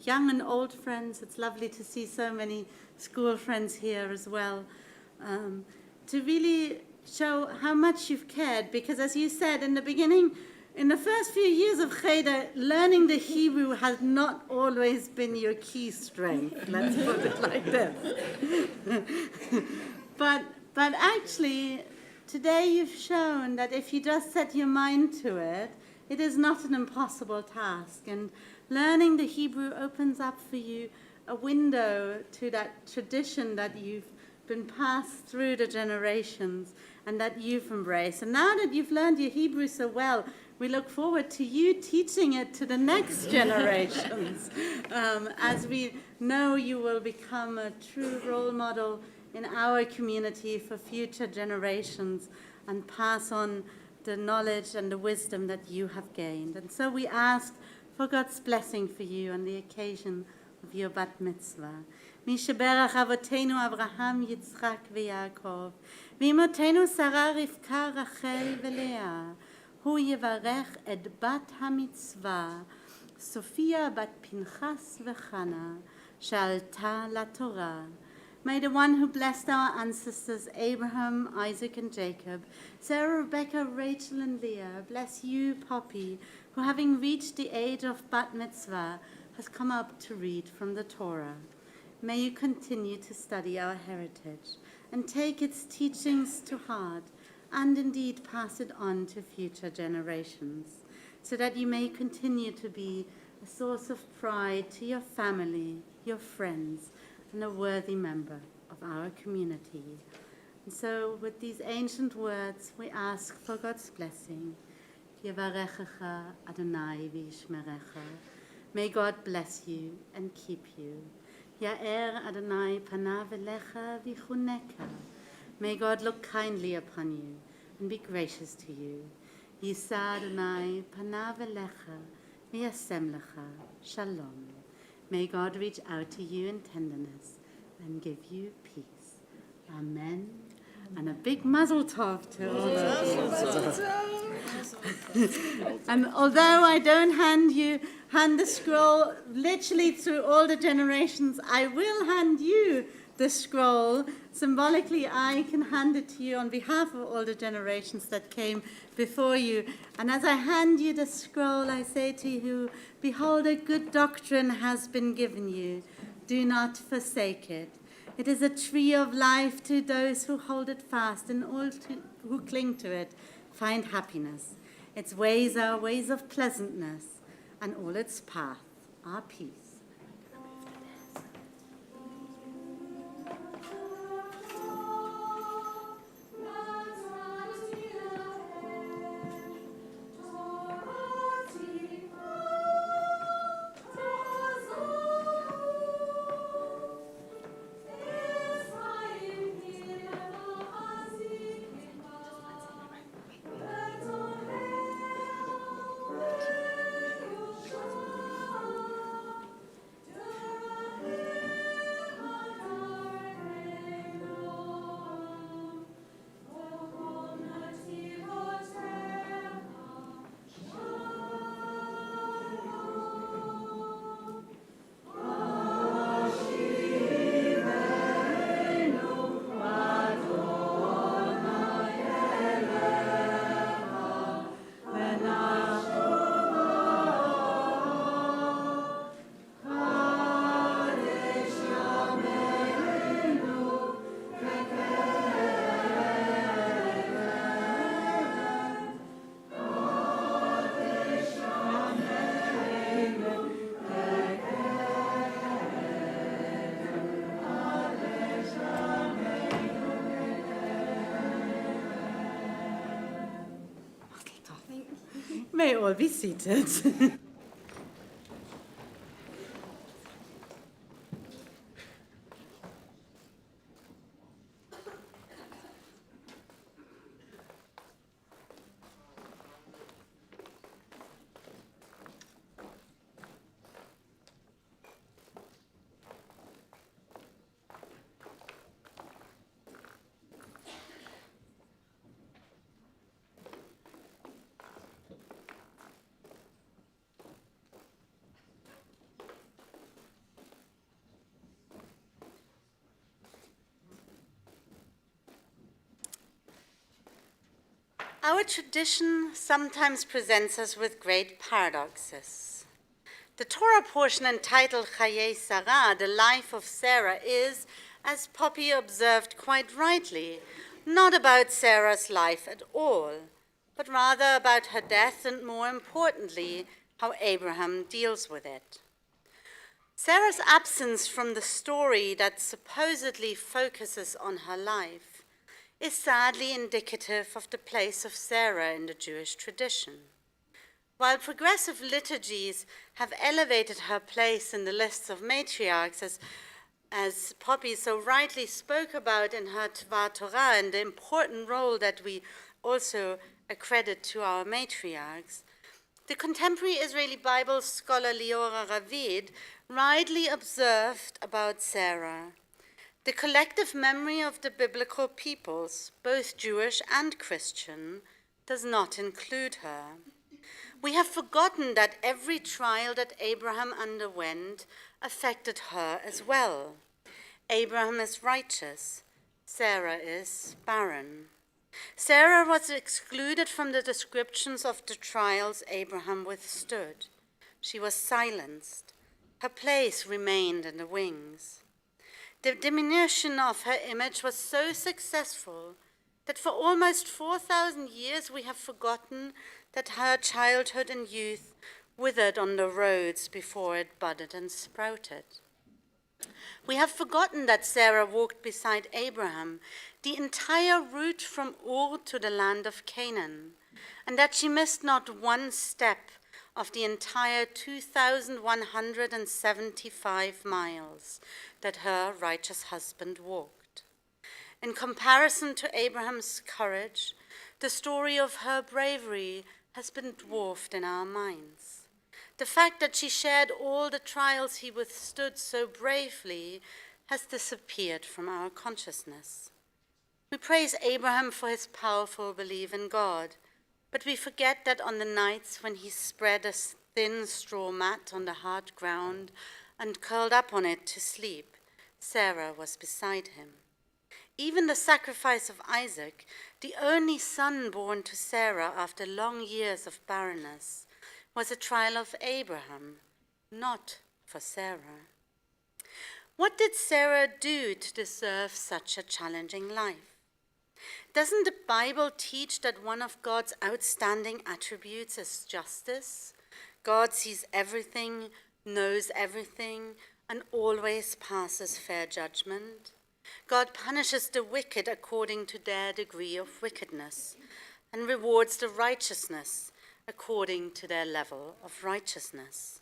young and old friends. It's lovely to see so many school friends here as well, to really show how much you've cared, because as you said in the beginning, in the first few years of Cheder, learning the Hebrew has not always been your key strength, let's put it like this. But actually, today you've shown that if you just set your mind to it, it is not an impossible task. And learning the Hebrew opens up for you a window to that tradition that you've been passed through the generations and that you've embraced. And now that you've learned your Hebrew so well, we look forward to you teaching it to the next generations, as we know you will become a true role model in our community for future generations and pass on the knowledge and the wisdom that you have gained. And so we ask for God's blessing for you on the occasion of your bat mitzvah. מי שברך אבותינו אברהם, יצחק ויעקב, ואמותינו שרה, רבקה, רחל ולאה, הוא יברך את בת המצווה, סופיה בת פנחס וחנה, שעלתה לתורה. May the one who blessed our ancestors Abraham, Isaac and Jacob, Sarah, Rebecca, Rachel and Leah, bless you, Poppy, who having reached the age of bat mitzvah, has come up to read from the Torah. May you continue to study our heritage and take its teachings to heart and indeed pass it on to future generations, so that you may continue to be a source of pride to your family, your friends, and a worthy member of our community. And so with these ancient words, we ask for God's blessing. Yevarechecha Adonai v'yishmerecha. May God bless you and keep you. Ya'er Adonai panav elecha v'chuneka. May God look kindly upon you and be gracious to you. Yisa Adonai panav elecha v'yasem lecha. Shalom. May God reach out to you in tenderness and give you peace. Amen. And a big mazel tov to all of you. And although I don't hand the scroll literally through all the generations, I will hand you the scroll. Symbolically, I can hand it to you on behalf of all the generations that came before you. And as I hand you the scroll, I say to you, behold, a good doctrine has been given you. Do not forsake it. It is a tree of life to those who hold it fast, and all who cling to it find happiness. Its ways are ways of pleasantness, and all its paths are peace. May all be seated. Our tradition sometimes presents us with great paradoxes. The Torah portion entitled Chayei Sarah, the life of Sarah, is, as Poppy observed quite rightly, not about Sarah's life at all, but rather about her death and, more importantly, how Abraham deals with it. Sarah's absence from the story that supposedly focuses on her life is sadly indicative of the place of Sarah in the Jewish tradition. While progressive liturgies have elevated her place in the lists of matriarchs, as Poppy so rightly spoke about in her Tvar Torah and the important role that we also accredit to our matriarchs, the contemporary Israeli Bible scholar Liora Ravid rightly observed about Sarah: the collective memory of the biblical peoples, both Jewish and Christian, does not include her. We have forgotten that every trial that Abraham underwent affected her as well. Abraham is righteous, Sarah is barren. Sarah was excluded from the descriptions of the trials Abraham withstood. She was silenced. Her place remained in the wings. The diminution of her image was so successful that for almost 4,000 years we have forgotten that her childhood and youth withered on the roads before it budded and sprouted. We have forgotten that Sarah walked beside Abraham the entire route from Ur to the land of Canaan, and that she missed not one step of the entire 2,175 miles that her righteous husband walked. In comparison to Abraham's courage, the story of her bravery has been dwarfed in our minds. The fact that she shared all the trials he withstood so bravely has disappeared from our consciousness. We praise Abraham for his powerful belief in God, but we forget that on the nights when he spread a thin straw mat on the hard ground and curled up on it to sleep, Sarah was beside him. Even the sacrifice of Isaac, the only son born to Sarah after long years of barrenness, was a trial of Abraham, not for Sarah. What did Sarah do to deserve such a challenging life? Doesn't the Bible teach that one of God's outstanding attributes is justice? God sees everything, knows everything, and always passes fair judgment. God punishes the wicked according to their degree of wickedness, and rewards the righteousness according to their level of righteousness.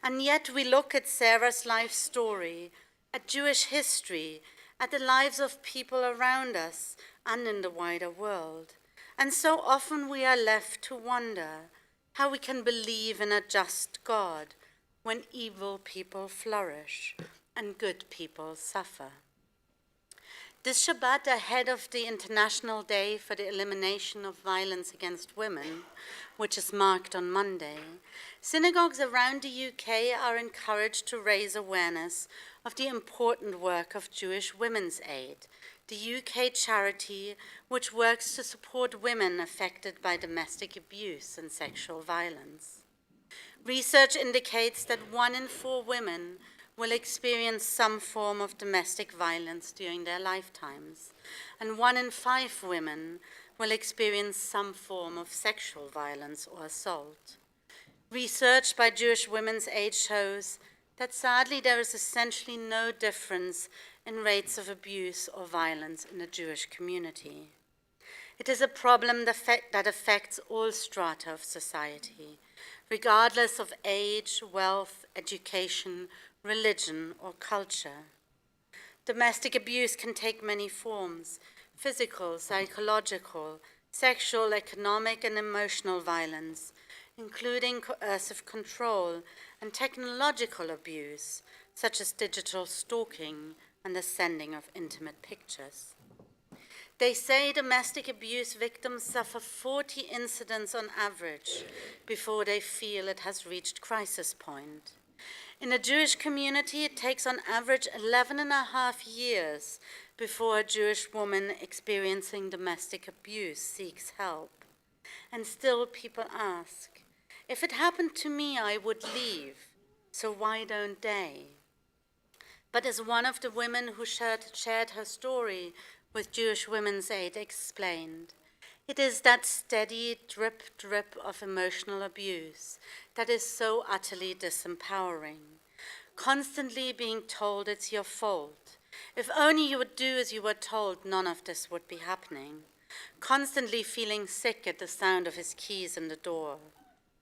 And yet we look at Sarah's life story, at Jewish history, at the lives of people around us and in the wider world. And so often we are left to wonder how we can believe in a just God when evil people flourish and good people suffer. This Shabbat, ahead of the International Day for the Elimination of Violence Against Women, which is marked on Monday, synagogues around the UK are encouraged to raise awareness of the important work of Jewish Women's Aid, the UK charity which works to support women affected by domestic abuse and sexual violence. Research indicates that 1 in 4 women will experience some form of domestic violence during their lifetimes, and 1 in 5 women will experience some form of sexual violence or assault. Research by Jewish Women's Aid shows that sadly there is essentially no difference in rates of abuse or violence in the Jewish community. It is a problem that affects all strata of society, regardless of age, wealth, education, religion, or culture. Domestic abuse can take many forms: physical, psychological, sexual, economic, and emotional violence, including coercive control and technological abuse, such as digital stalking and the sending of intimate pictures. They say domestic abuse victims suffer 40 incidents on average before they feel it has reached crisis point. In the Jewish community, it takes on average 11.5 years before a Jewish woman experiencing domestic abuse seeks help. And still people ask, if it happened to me, I would leave, so why don't they? But as one of the women who shared her story with Jewish Women's Aid explained, it is that steady drip, drip of emotional abuse that is so utterly disempowering. Constantly being told it's your fault. If only you would do as you were told, none of this would be happening. Constantly feeling sick at the sound of his keys in the door.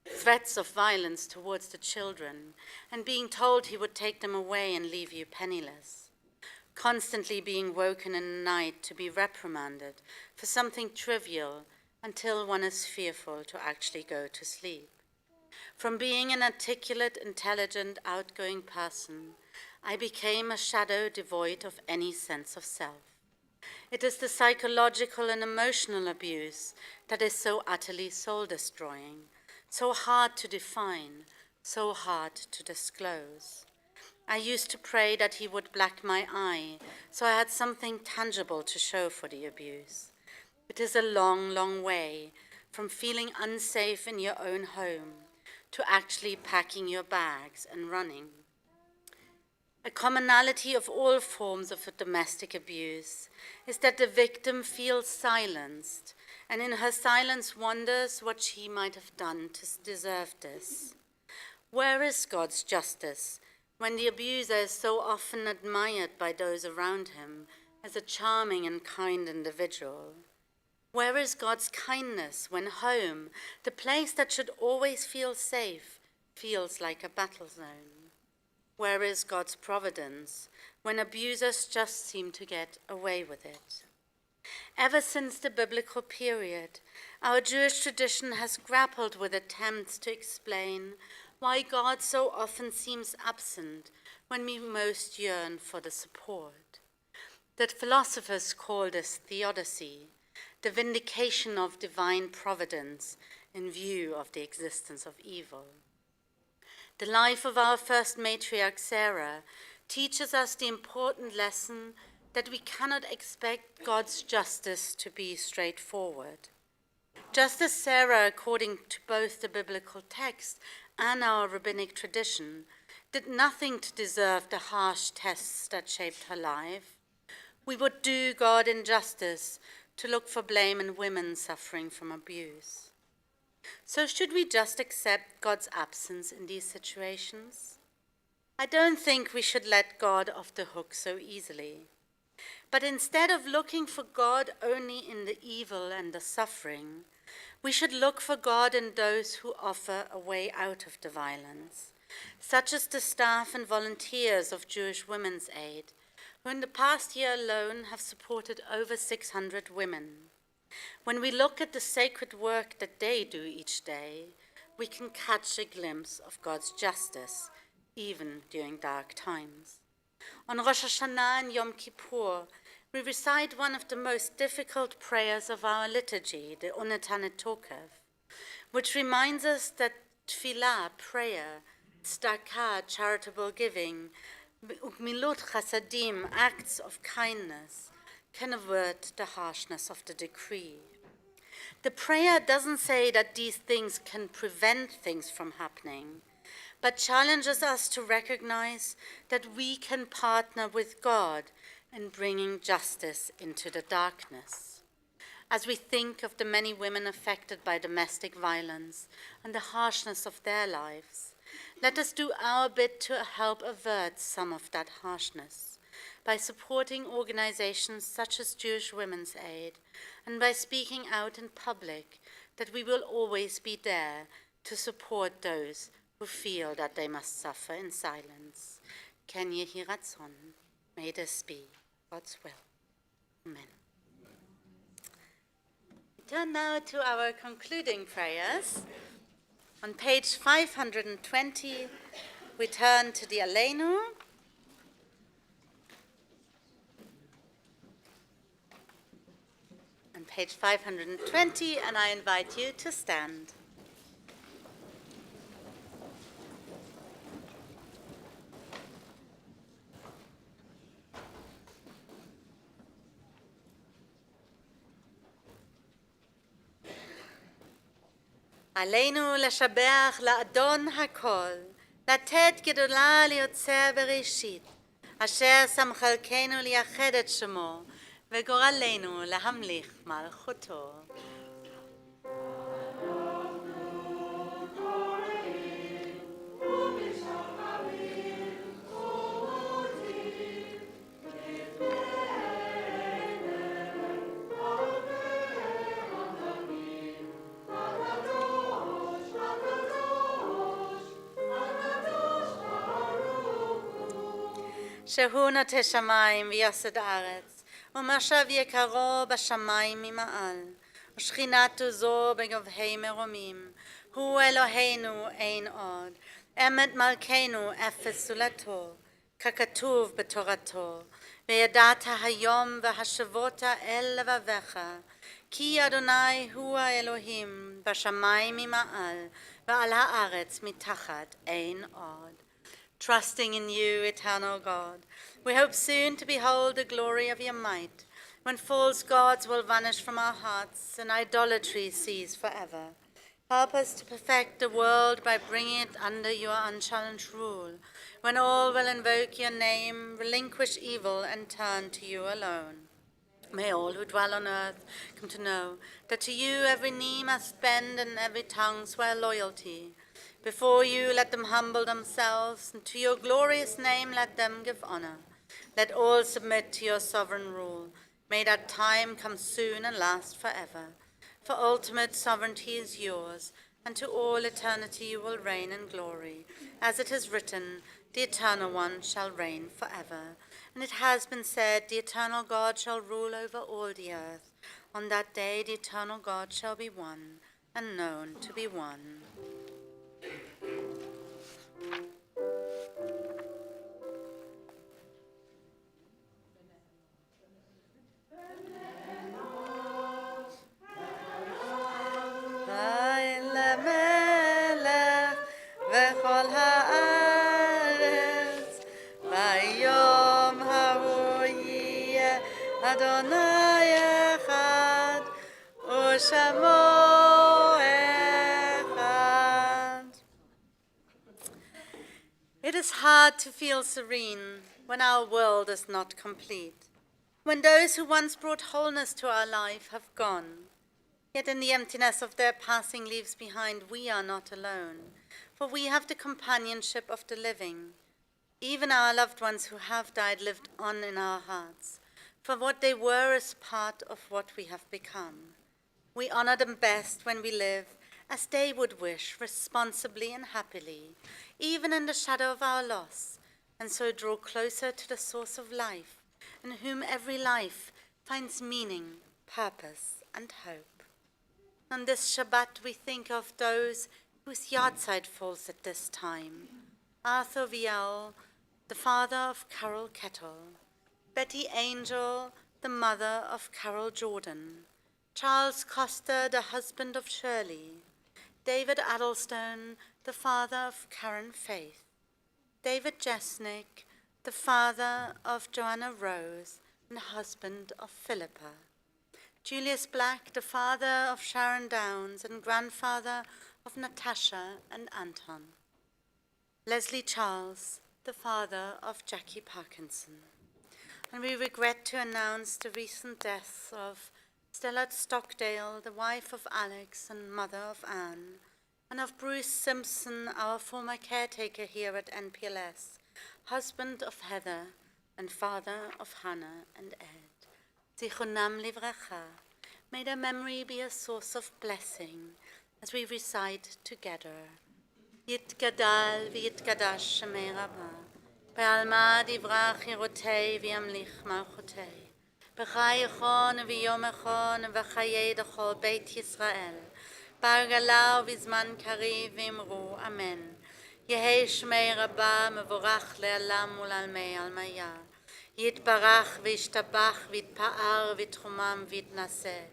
Threats of violence towards the children, and being told he would take them away and leave you penniless. Constantly being woken in the night to be reprimanded for something trivial until one is fearful to actually go to sleep. From being an articulate, intelligent, outgoing person, I became a shadow devoid of any sense of self. It is the psychological and emotional abuse that is so utterly soul-destroying, so hard to define, so hard to disclose. I used to pray that he would black my eye, so I had something tangible to show for the abuse. It is a long, long way from feeling unsafe in your own home to actually packing your bags and running. A commonality of all forms of domestic abuse is that the victim feels silenced, and in her silence wonders what she might have done to deserve this. Where is God's justice when the abuser is so often admired by those around him as a charming and kind individual? Where is God's kindness when home, the place that should always feel safe, feels like a battle zone? Where is God's providence when abusers just seem to get away with it? Ever since the biblical period, our Jewish tradition has grappled with attempts to explain why God so often seems absent when we most yearn for the support. That philosophers call this theodicy, the vindication of divine providence in view of the existence of evil. The life of our first matriarch, Sarah, teaches us the important lesson that we cannot expect God's justice to be straightforward. Just as Sarah, according to both the biblical text and our rabbinic tradition, did nothing to deserve the harsh tests that shaped her life, we would do God injustice to look for blame in women suffering from abuse. So should we just accept God's absence in these situations? I don't think we should let God off the hook so easily. But instead of looking for God only in the evil and the suffering, we should look for God in those who offer a way out of the violence, such as the staff and volunteers of Jewish Women's Aid, who in the past year alone have supported over 600 women. When we look at the sacred work that they do each day, we can catch a glimpse of God's justice, even during dark times. On Rosh Hashanah and Yom Kippur, we recite one of the most difficult prayers of our liturgy, the Unetanet Tokev, which reminds us that tefillah, prayer, tzedakah, charitable giving, ukmilut chasadim, acts of kindness, can avert the harshness of the decree. The prayer doesn't say that these things can prevent things from happening, but challenges us to recognize that we can partner with God in bringing justice into the darkness. As we think of the many women affected by domestic violence and the harshness of their lives, let us do our bit to help avert some of that harshness by supporting organizations such as Jewish Women's Aid, and by speaking out in public that we will always be there to support those who feel that they must suffer in silence. Ken Yehi Ratzon, may this be God's will. Amen. We turn now to our concluding prayers. On page 520, we turn to the Aleinu. On page 520, and I invite you to stand. עלינו לשבח לאדון הכל, לתת גדולה ליוצר בראשית, אשר שם חלקנו לייחד את שמו, וגורלנו להמליך מלכותו. שהוא נוטה שמיים ויסד הארץ, ומשב יקרו בשמיים ממעל, ושכינתו זו בגבהי מרומים, הוא אלוהינו אין עוד, אמת מלכנו אפס זולתו, ככתוב בתורתו, וידעת היום והשבות אל לבביך, כי אדוני הוא האלוהים בשמיים ממעל, ועל הארץ מתחת אין עוד. Trusting in you, eternal God, we hope soon to behold the glory of your might, when false gods will vanish from our hearts and idolatry cease forever. Help us to perfect the world by bringing it under your unchallenged rule, when all will invoke your name, relinquish evil, and turn to you alone. May all who dwell on earth come to know that to you every knee must bend and every tongue swear loyalty. Before you let them humble themselves, and to your glorious name let them give honor. Let all submit to your sovereign rule. May that time come soon and last forever. For ultimate sovereignty is yours, and to all eternity you will reign in glory. As it is written, the Eternal One shall reign forever. And it has been said, the Eternal God shall rule over all the earth. On that day the Eternal God shall be one, and known to be one. It is hard to feel serene when our world is not complete, when those who once brought wholeness to our life have gone. Yet in the emptiness of their passing leaves behind, we are not alone, for we have the companionship of the living. Even our loved ones who have died lived on in our hearts, for what they were is part of what we have become. We honor them best when we live as they would wish, responsibly and happily, even in the shadow of our loss, and so draw closer to the source of life, in whom every life finds meaning, purpose, and hope. On this Shabbat we think of those whose yahrzeit falls at this time. Arthur Viel, the father of Carol Kettle, Betty Angel, the mother of Carol Jordan, Charles Coster, the husband of Shirley, David Addlestone, the father of Karen Faith, David Jesnick, the father of Joanna Rose and husband of Philippa, Julius Black, the father of Sharon Downs and grandfather of Natasha and Anton, Leslie Charles, the father of Jackie Parkinson. And we regret to announce the recent deaths of Stella Stockdale, the wife of Alex and mother of Anne, and of Bruce Simpson, our former caretaker here at NPLS, husband of Heather, and father of Hannah and Ed. Zichronam livracha. May their memory be a source of blessing as we recite together. Yitgadal v'yitgadash Shemei Rabbah. Be'alma divrach Yerotei v'yamlich malchotei. B'chai echon v'yom echon v'chayei d'chol Beit Yisrael. Bar galau v'zman kariv v'imru. Amen. Yehei Shemei Rabbah mevorach le'alam u'lalmei almaya. Yitbarach v'yishtabach v'yitpa'ar v'yitchumam v'yitnaseh.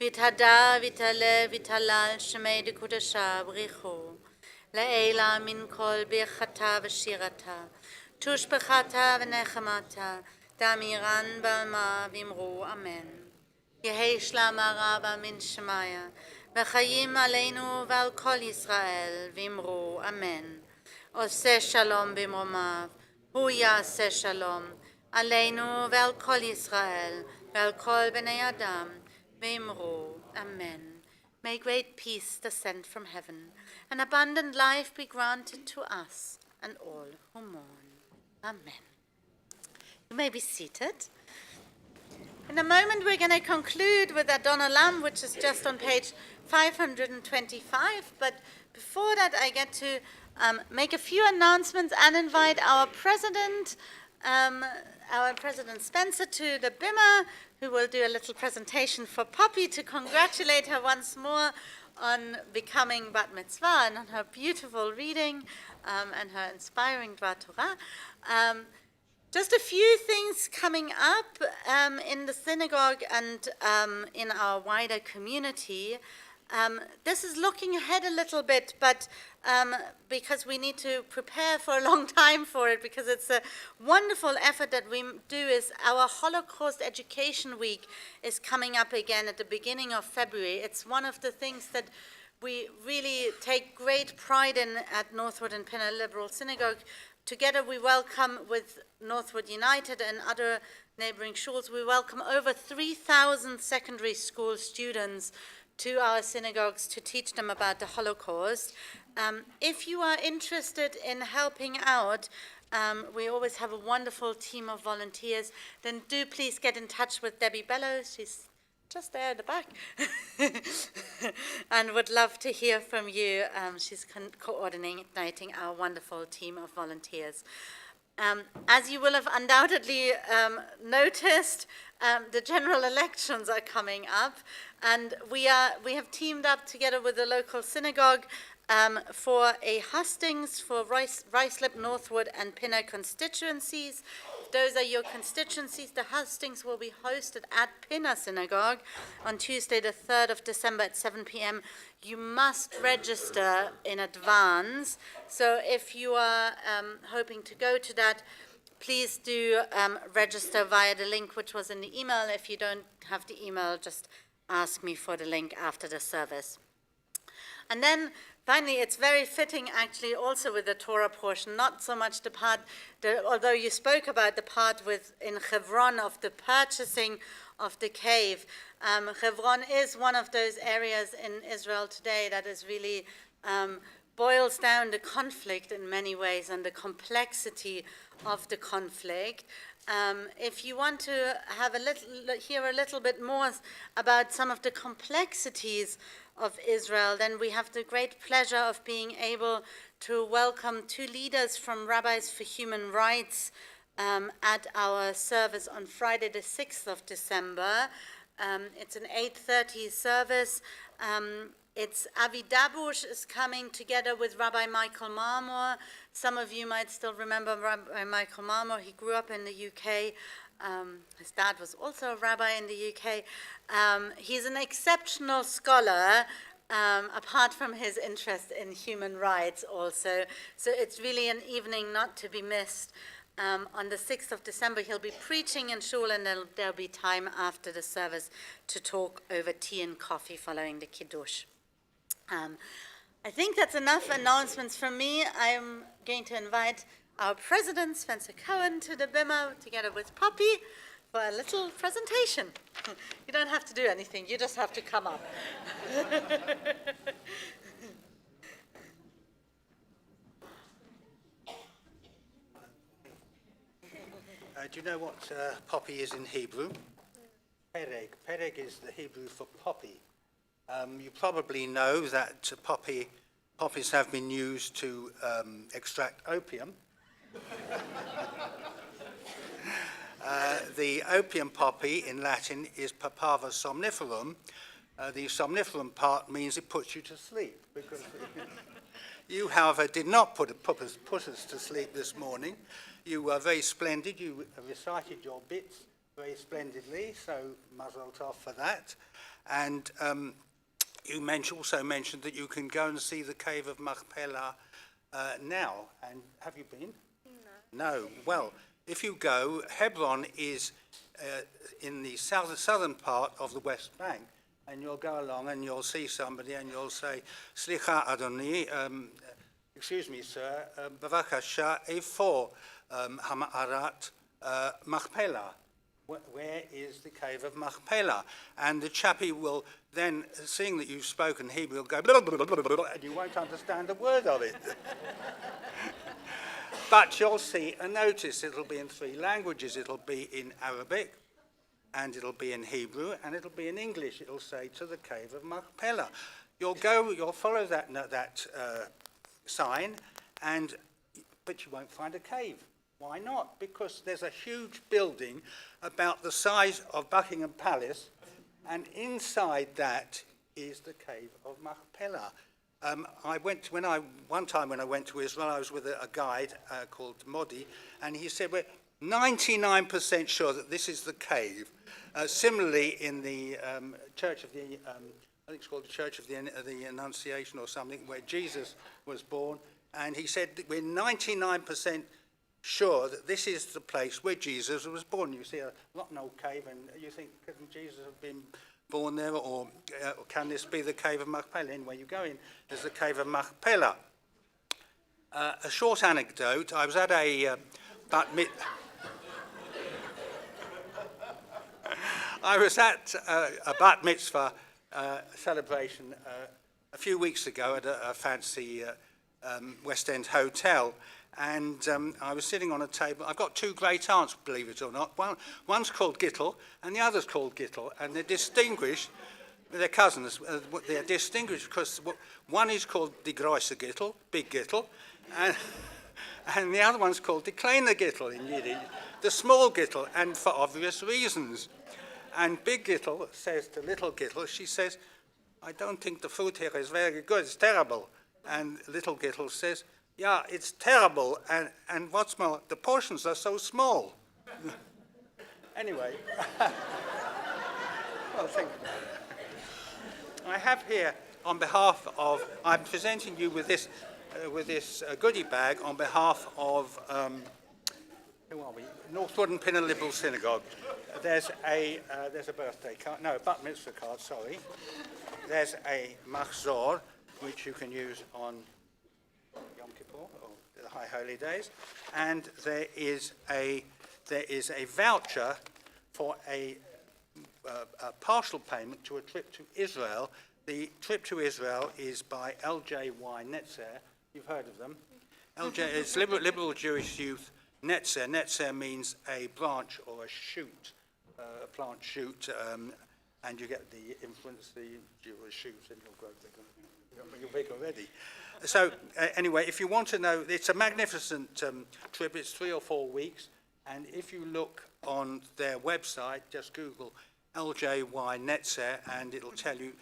V'yithada v'yitale v'yitalal Shemei dekudasha b'richu. Le'ela min kol birchata v'shirata. Tushbechata v'nechemata. Damiran b'alma v'imru. Amen. Yehei shlama rabba min shemaya. V'chayim aleinu v'al kol Yisrael v'imru. Amen. Oseh shalom b'mromav. Hu yaseh shalom. Aleinu v'al kol Yisrael v'al kol b'nei Adam v'imru. Amen. May great peace descend from heaven, and abundant life be granted to us and all who mourn. Amen. You may be seated. In a moment, we're going to conclude with Adon Olam, which is just on page 525. But before that, I get to make a few announcements and invite our President Spencer to the bimah, who will do a little presentation for Poppy to congratulate her once more on becoming Bat Mitzvah and on her beautiful reading and her inspiring Dvar Torah. Just a few things coming up in the synagogue and in our wider community. This is looking ahead a little bit, but because we need to prepare for a long time for it, because it's a wonderful effort that we do, is our Holocaust Education Week is coming up again at the beginning of February. It's one of the things that we really take great pride in at Northwood and Pinner Liberal Synagogue. Together we welcome with Northwood United and other neighboring shuls, we welcome over 3,000 secondary school students to our synagogues to teach them about the Holocaust. If you are interested in helping out, we always have a wonderful team of volunteers, then do please get in touch with Debbie Bellows. She's just there at the back, and would love to hear from you. She's coordinating our wonderful team of volunteers. As you will have undoubtedly noticed, the general elections are coming up, and we have teamed up together with the local synagogue for a hustings for Ruislip, Northwood, and Pinner constituencies. If those are your constituencies, the hustings will be hosted at Pinner Synagogue on Tuesday, the 3rd of December at 7 p.m. You must register in advance. So if you are hoping to go to that, please do register via the link which was in the email. If you don't have the email, just ask me for the link after the service. And then finally, it's very fitting actually also with the Torah portion, not so much the part, although you spoke about the part in Hebron of the purchasing of the cave. Hebron is one of those areas in Israel today that is really boils down the conflict in many ways and the complexity of the conflict. If you want to have hear a little bit more about some of the complexities of Israel, then we have the great pleasure of being able to welcome two leaders from Rabbis for Human Rights at our service on Friday the 6th of December. It's an 8:30 service. It's Avi Dabush is coming together with Rabbi Michael Marmor. Some of you might still remember Rabbi Michael Marmor. He grew up in the UK. His dad was also a rabbi in the UK. He's an exceptional scholar, apart from his interest in human rights also. So it's really an evening not to be missed. On the 6th of December, he'll be preaching in shul, and there'll be time after the service to talk over tea and coffee following the Kiddush. I think that's enough announcements from me. I'm going to invite our president, Spencer Cohen, to the bimah together with Poppy for a little presentation. You don't have to do anything, you just have to come up. Do you know what poppy is in Hebrew? Pereg. Pereg is the Hebrew for poppy. You probably know that poppies have been used to extract opium. The opium poppy in Latin is Papaver somniferum. The somniferum part means it puts you to sleep, because you, however, did not put us to sleep this morning. You were very splendid. You recited your bits very splendidly, so mazel tov for that. And you also mentioned that you can go and see the cave of Machpelah now. And have you been? No. Well, if you go, Hebron is in the southern part of the West Bank, and you'll go along and you'll see somebody and you'll say, Slicha Adoni, excuse me, sir, Bavakasha, Efor Hama'arat Machpelah. Where is the cave of Machpelah? And the chappie will then, seeing that you've spoken Hebrew, will go, blah, blah, blah, blah, blah, and you won't understand a word of it. But you'll see a notice. It'll be in 3 languages. It'll be in Arabic, and it'll be in Hebrew, and it'll be in English. It'll say, to the cave of Machpelah. You'll follow that sign, but you won't find a cave. Why not? Because there's a huge building about the size of Buckingham Palace, and inside that is the cave of Machpelah. One time when I went to Israel, I was with a guide called Modi, and he said, we're 99% sure that this is the cave. Similarly, in the Church of the, I think it's called the Church of the Annunciation or something, where Jesus was born, and he said, we're 99% sure that this is the place where Jesus was born. You see a rotten old cave, and you think, couldn't Jesus have been born there, or can this be the cave of Machpelah? Anyway, you go in, there's the cave of Machpelah. A short anecdote, I was at a bat mitzvah celebration a few weeks ago at a fancy West End hotel, and I was sitting on a table. I've got 2 great aunts, believe it or not. One's called Gittel, and the other's called Gittel, and they're distinguished. They're cousins. They're distinguished because one is called the Große Gittel, Big Gittel, and the other one's called the Kleine Gittel in Yiddish, the small Gittel, and for obvious reasons. And Big Gittel says to Little Gittel, she says, I don't think the food here is very good, it's terrible. And Little Gittel says, yeah, it's terrible, and what's more, the portions are so small. Anyway, well, thank you. I have here, on behalf of, I'm presenting you with this goodie bag on behalf of, who are we? Northwood and Pinner Liberal Synagogue. There's a birthday card, no, bat mitzvah card, sorry. There's a machzor, which you can use on Yom Kippur, or the High Holy Days, and there is a voucher for a partial payment to a trip to Israel. The trip to Israel is by LJY Netzer. You've heard of them. It's Liberal Jewish Youth Netzer. Netzer means a branch or a shoot, a plant shoot, and you get the influence, the Jewish shoots, and you'll grow bigger. You're big already. So anyway, if you want to know, it's a magnificent trip. It's 3 or 4 weeks, and if you look on their website, just Google LJY Netzer, and it'll tell you.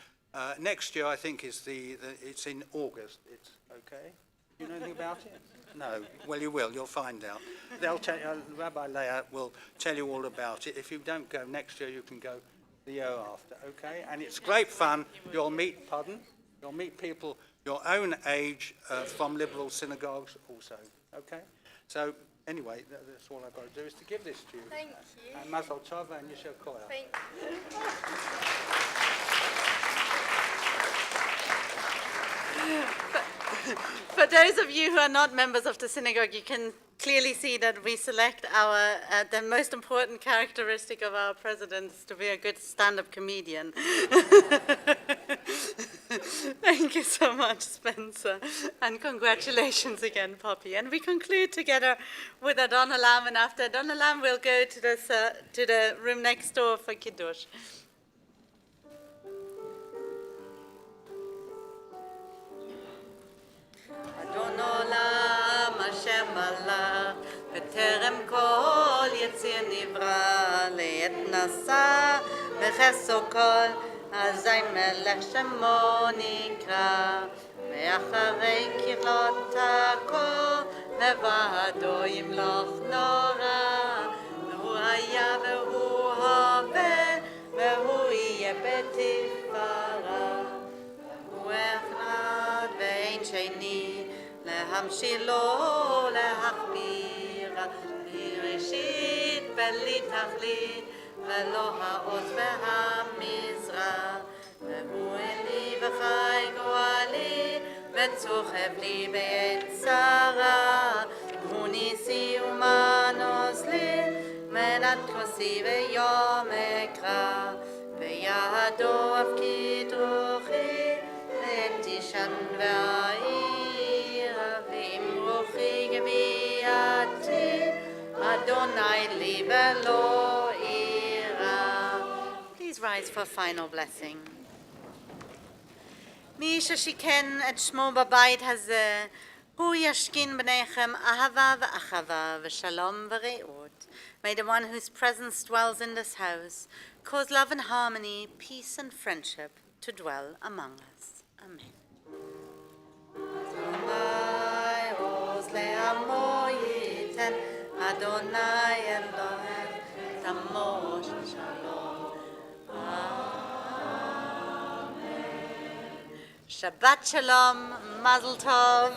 Next year, I think, is it's in August. It's okay. You know anything about it? No. Well, you will. You'll find out. They'll tell you. Rabbi Leah will tell you all about it. If you don't go next year, you can go the year after. Okay. And it's great fun. You'll meet people your own age from liberal synagogues also. Okay. So anyway, that's all I've got to do is to give this to you. Thank you. And Mazel Tov and Yishel Koyach. Thank For those of you who are not members of the synagogue, you can clearly see that we select the most important characteristic of our president is to be a good stand-up comedian. Thank you so much, Spencer. And congratulations again, Poppy. And we conclude together with Adon-Olam, and after Adon-Olam, we'll go to the room next door for Kiddush. Adon-Olam, Hashem Allah, בטרם כל יציר נברא, לעת נשא בחסו כל, אזי מלך שמו נקרא, מאחרי ככלות הכל, לבדו ימלוך נורא, והוא היה והוא הווה, והוא יהיה בתפארה. הוא אחד ואין שני, להמשילו להחמירה, מראשית בלי תכלית, ולא העוז והמזרע. והוא אלי וחי גואלי, וצוחב לי בעת צרה. הוא ניסי ומנוס לי, מנת כוסי ויום אקרא. בידו אפקיד רוחי, ועת תשען ואעירה. ועם רוחי גוויעתי, אדוני לי ולא אירא. Please rise for final blessing. מי ששיכן את שמו בבית הזה, הוא ישכין ביניכם אהבה ואחווה ושלום ורעות. May the one whose presence dwells in this house cause love and harmony, peace and friendship to dwell among us. Amen. Adonai עוז לעמו ייתן, אדוני אלוהים תמו של שלום. Amen. Shabbat shalom, mazel tov.